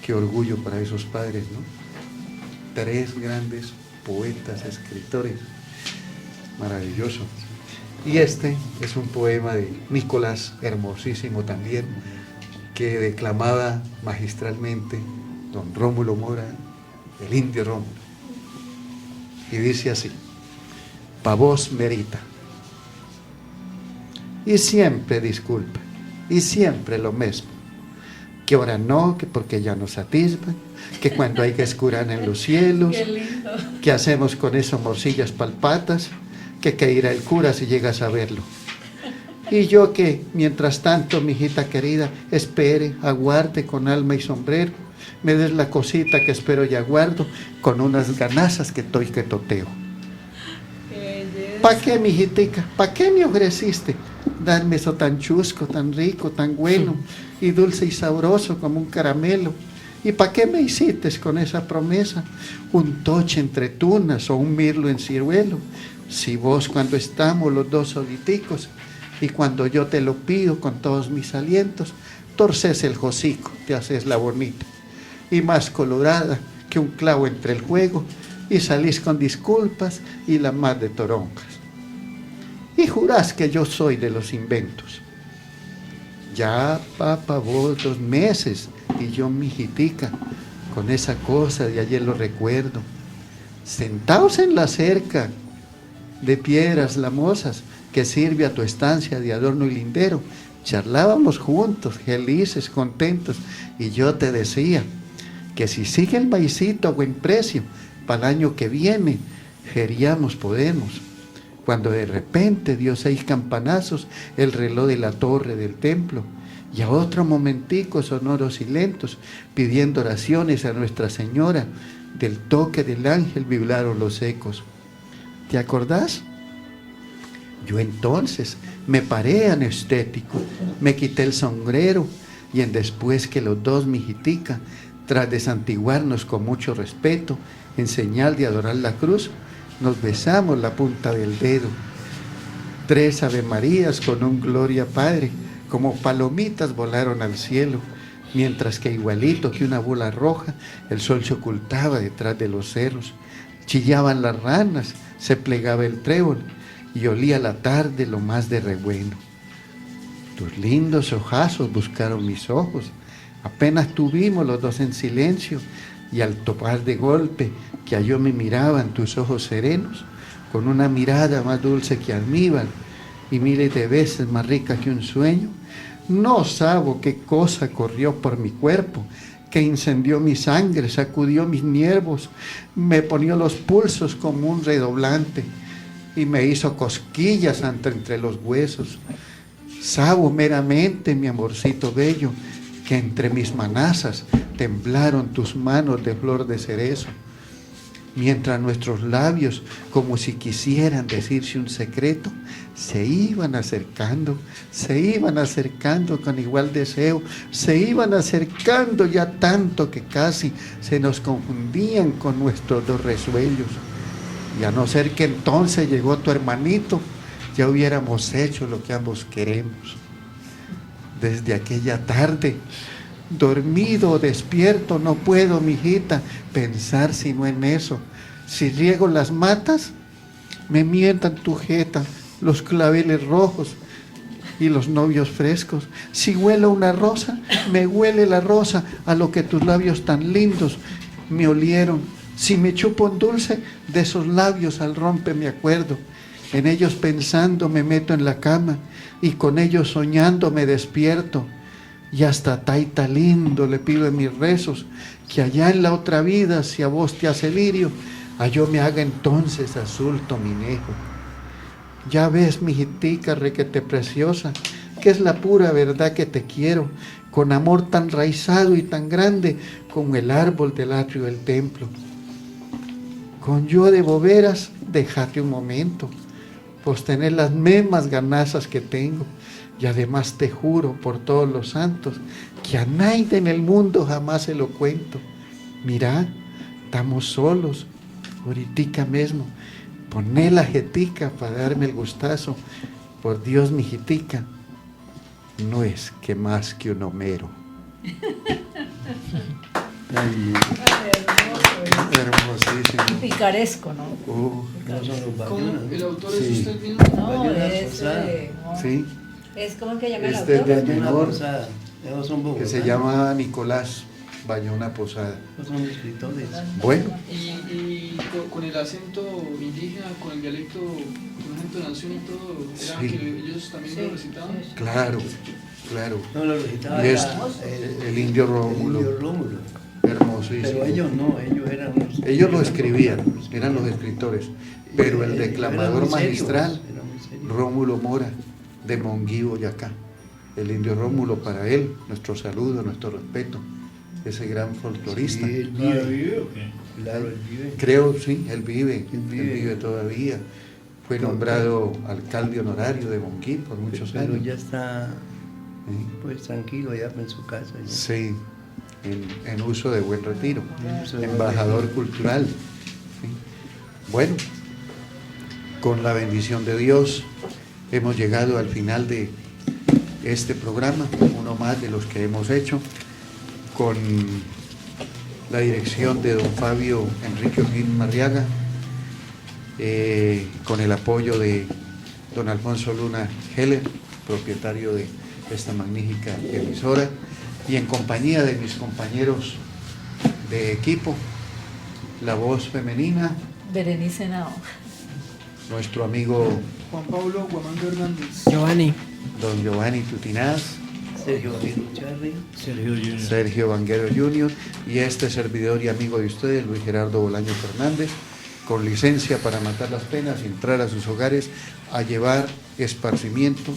Qué orgullo para esos padres, ¿no? Tres grandes poetas, escritores. Maravilloso. Y este es un poema de Nicolás, hermosísimo también, que declamaba magistralmente don Rómulo Mora, el indio Rómulo. Y dice así: pa' vos merita. Y siempre disculpa, y siempre lo mismo. Que ahora no, que porque ya nos atisban, que cuando hay que escurar en los cielos, que hacemos con eso morcillas palpatas, que irá el cura si llegas a verlo. Y yo que, mientras tanto, mi hijita querida, espere, aguarde con alma y sombrero, me des la cosita que espero y aguardo, con unas ganazas que estoy que toteo. ¿Pa' qué, mi hijitica? ¿Pa' qué me ofreciste darme eso tan chusco, tan rico, tan bueno, y dulce y sabroso como un caramelo? ¿Y pa' qué me hiciste con esa promesa un toche entre tunas o un mirlo en ciruelo? Si vos, cuando estamos los dos soliticos, y cuando yo te lo pido con todos mis alientos, torces el hocico, te haces la bonita, y más colorada que un clavo entre el juego, y salís con disculpas y la más de toronjas. Y jurás que yo soy de los inventos. Ya, papá, vos 2 meses, y yo, mi hijitica, con esa cosa de ayer lo recuerdo, sentaos en la cerca de piedras lamosas que sirve a tu estancia de adorno y lindero, charlábamos juntos, felices, contentos, y yo te decía que si sigue el maicito a buen precio, para el año que viene, feriamos podemos. Cuando de repente dio 6 campanazos el reloj de la torre del templo, y a otro momentico sonoros y lentos, pidiendo oraciones a Nuestra Señora, del toque del ángel vibraron los ecos. ¿Te acordás? Yo entonces me paré anestético, me quité el sombrero, y en después que los dos, mi hijitica, tras de santiguarnos con mucho respeto, en señal de adorar la cruz, nos besamos la punta del dedo. 3 Ave Marías con un Gloria Padre, como palomitas volaron al cielo, mientras que igualito que una bola roja, el sol se ocultaba detrás de los cerros. Chillaban las ranas, se plegaba el trébol, y olía la tarde lo más de rebueno. Tus lindos ojazos buscaron mis ojos, apenas tuvimos los dos en silencio, y al topar de golpe que a yo me miraban tus ojos serenos, con una mirada más dulce que almíbar, y miles de veces más rica que un sueño, no sabo qué cosa corrió por mi cuerpo, que incendió mi sangre, sacudió mis nervios, me ponía los pulsos como un redoblante, y me hizo cosquillas entre los huesos. Sabo meramente, mi amorcito bello, que entre mis manazas temblaron tus manos de flor de cerezo, mientras nuestros labios, como si quisieran decirse un secreto, se iban acercando con igual deseo, se iban acercando ya tanto que casi se nos confundían con nuestros dos resuellos. Y a no ser que entonces llegó tu hermanito, ya hubiéramos hecho lo que ambos queremos. Desde aquella tarde, dormido o despierto, no puedo, mijita, pensar sino en eso. Si riego las matas, me mientan tu jeta los claveles rojos y los novios frescos. Si huelo una rosa, me huele la rosa a lo que tus labios tan lindos me olieron. Si me chupo un dulce, de esos labios al rompe me acuerdo. En ellos pensando me meto en la cama y con ellos soñando me despierto. Y hasta taita lindo le pido en mis rezos que allá en la otra vida, si a vos te hace lirio, a yo me haga entonces azul tominejo. Ya ves, mijitica requete preciosa, que es la pura verdad que te quiero, con amor tan raizado y tan grande como el árbol del atrio del templo. Con yo de boberas, déjate un momento, pues tener las mismas ganazas que tengo. Y además te juro por todos los santos que a nadie en el mundo jamás se lo cuento. Mirá, estamos solos, ahoritica mismo. Poné la jetica para darme el gustazo. Por Dios, mijitica, no es que más que un Homero. Hermosísimo. Picaresco, ¿no? No son los ¿Cómo? Bayunas, ¿El ¿no? autor Sí. es usted mismo? No, Bayunas es... Posada. no. Sí, Es como que llama el Este autor. de- Bayona menor, Posada. Ellos son que bogotanos. se llama Nicolás Bayona Posada. Ellos son escritores. Bueno, Y con el acento indígena, con el dialecto, con la entonación y todo, ¿era Sí. que ellos también lo recitaban? claro, claro. No lo recitaba Y es el indio Rómulo. indio Rómulo. Hermosísimo. Pero ellos no, ellos eran unos- Ellos lo escribían, eran los escritores, pero el declamador Eran muy serios, magistral, eran muy serios. Rómulo Mora, de Monguí, Boyacá. El indio Rómulo, para él, nuestro saludo, nuestro respeto, ese gran folclorista. Sí, él ¿Todavía vive. vive o qué? Claro, él vive. Creo, sí, él vive Él vive. todavía. Fue nombrado alcalde honorario de Monguí por muchos Pero años. ya está Sí. pues tranquilo ya en su casa. Ya. Sí, en uso de buen retiro, En uso de buen embajador retiro. cultural. ¿sí? Bueno, con la bendición de Dios hemos llegado al final de este programa, uno más de los que hemos hecho, con la dirección de don Fabio Enrique O'Higgins Marriaga, con el apoyo de don Alfonso Luna Heller, propietario de esta magnífica emisora, y en compañía de mis compañeros de equipo, la voz femenina, Berenice Nao. nuestro amigo Juan Pablo Guamando Hernández. Giovanni. don Giovanni Tutinaz, Sergio Virucharri. Sergio Junior. Sergio Vanguero Jr. y este servidor y amigo de ustedes, Luis Gerardo Bolaño Fernández, con licencia para matar las penas, entrar a sus hogares a llevar esparcimiento,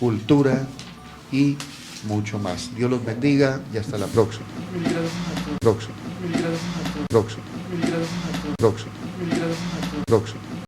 cultura y mucho más. Dios los bendiga y hasta la próxima. Mil gracias a todos. Próxima, Mil gracias a todos. próxima, Mil gracias a todos. próxima, Mil gracias a todos. próxima.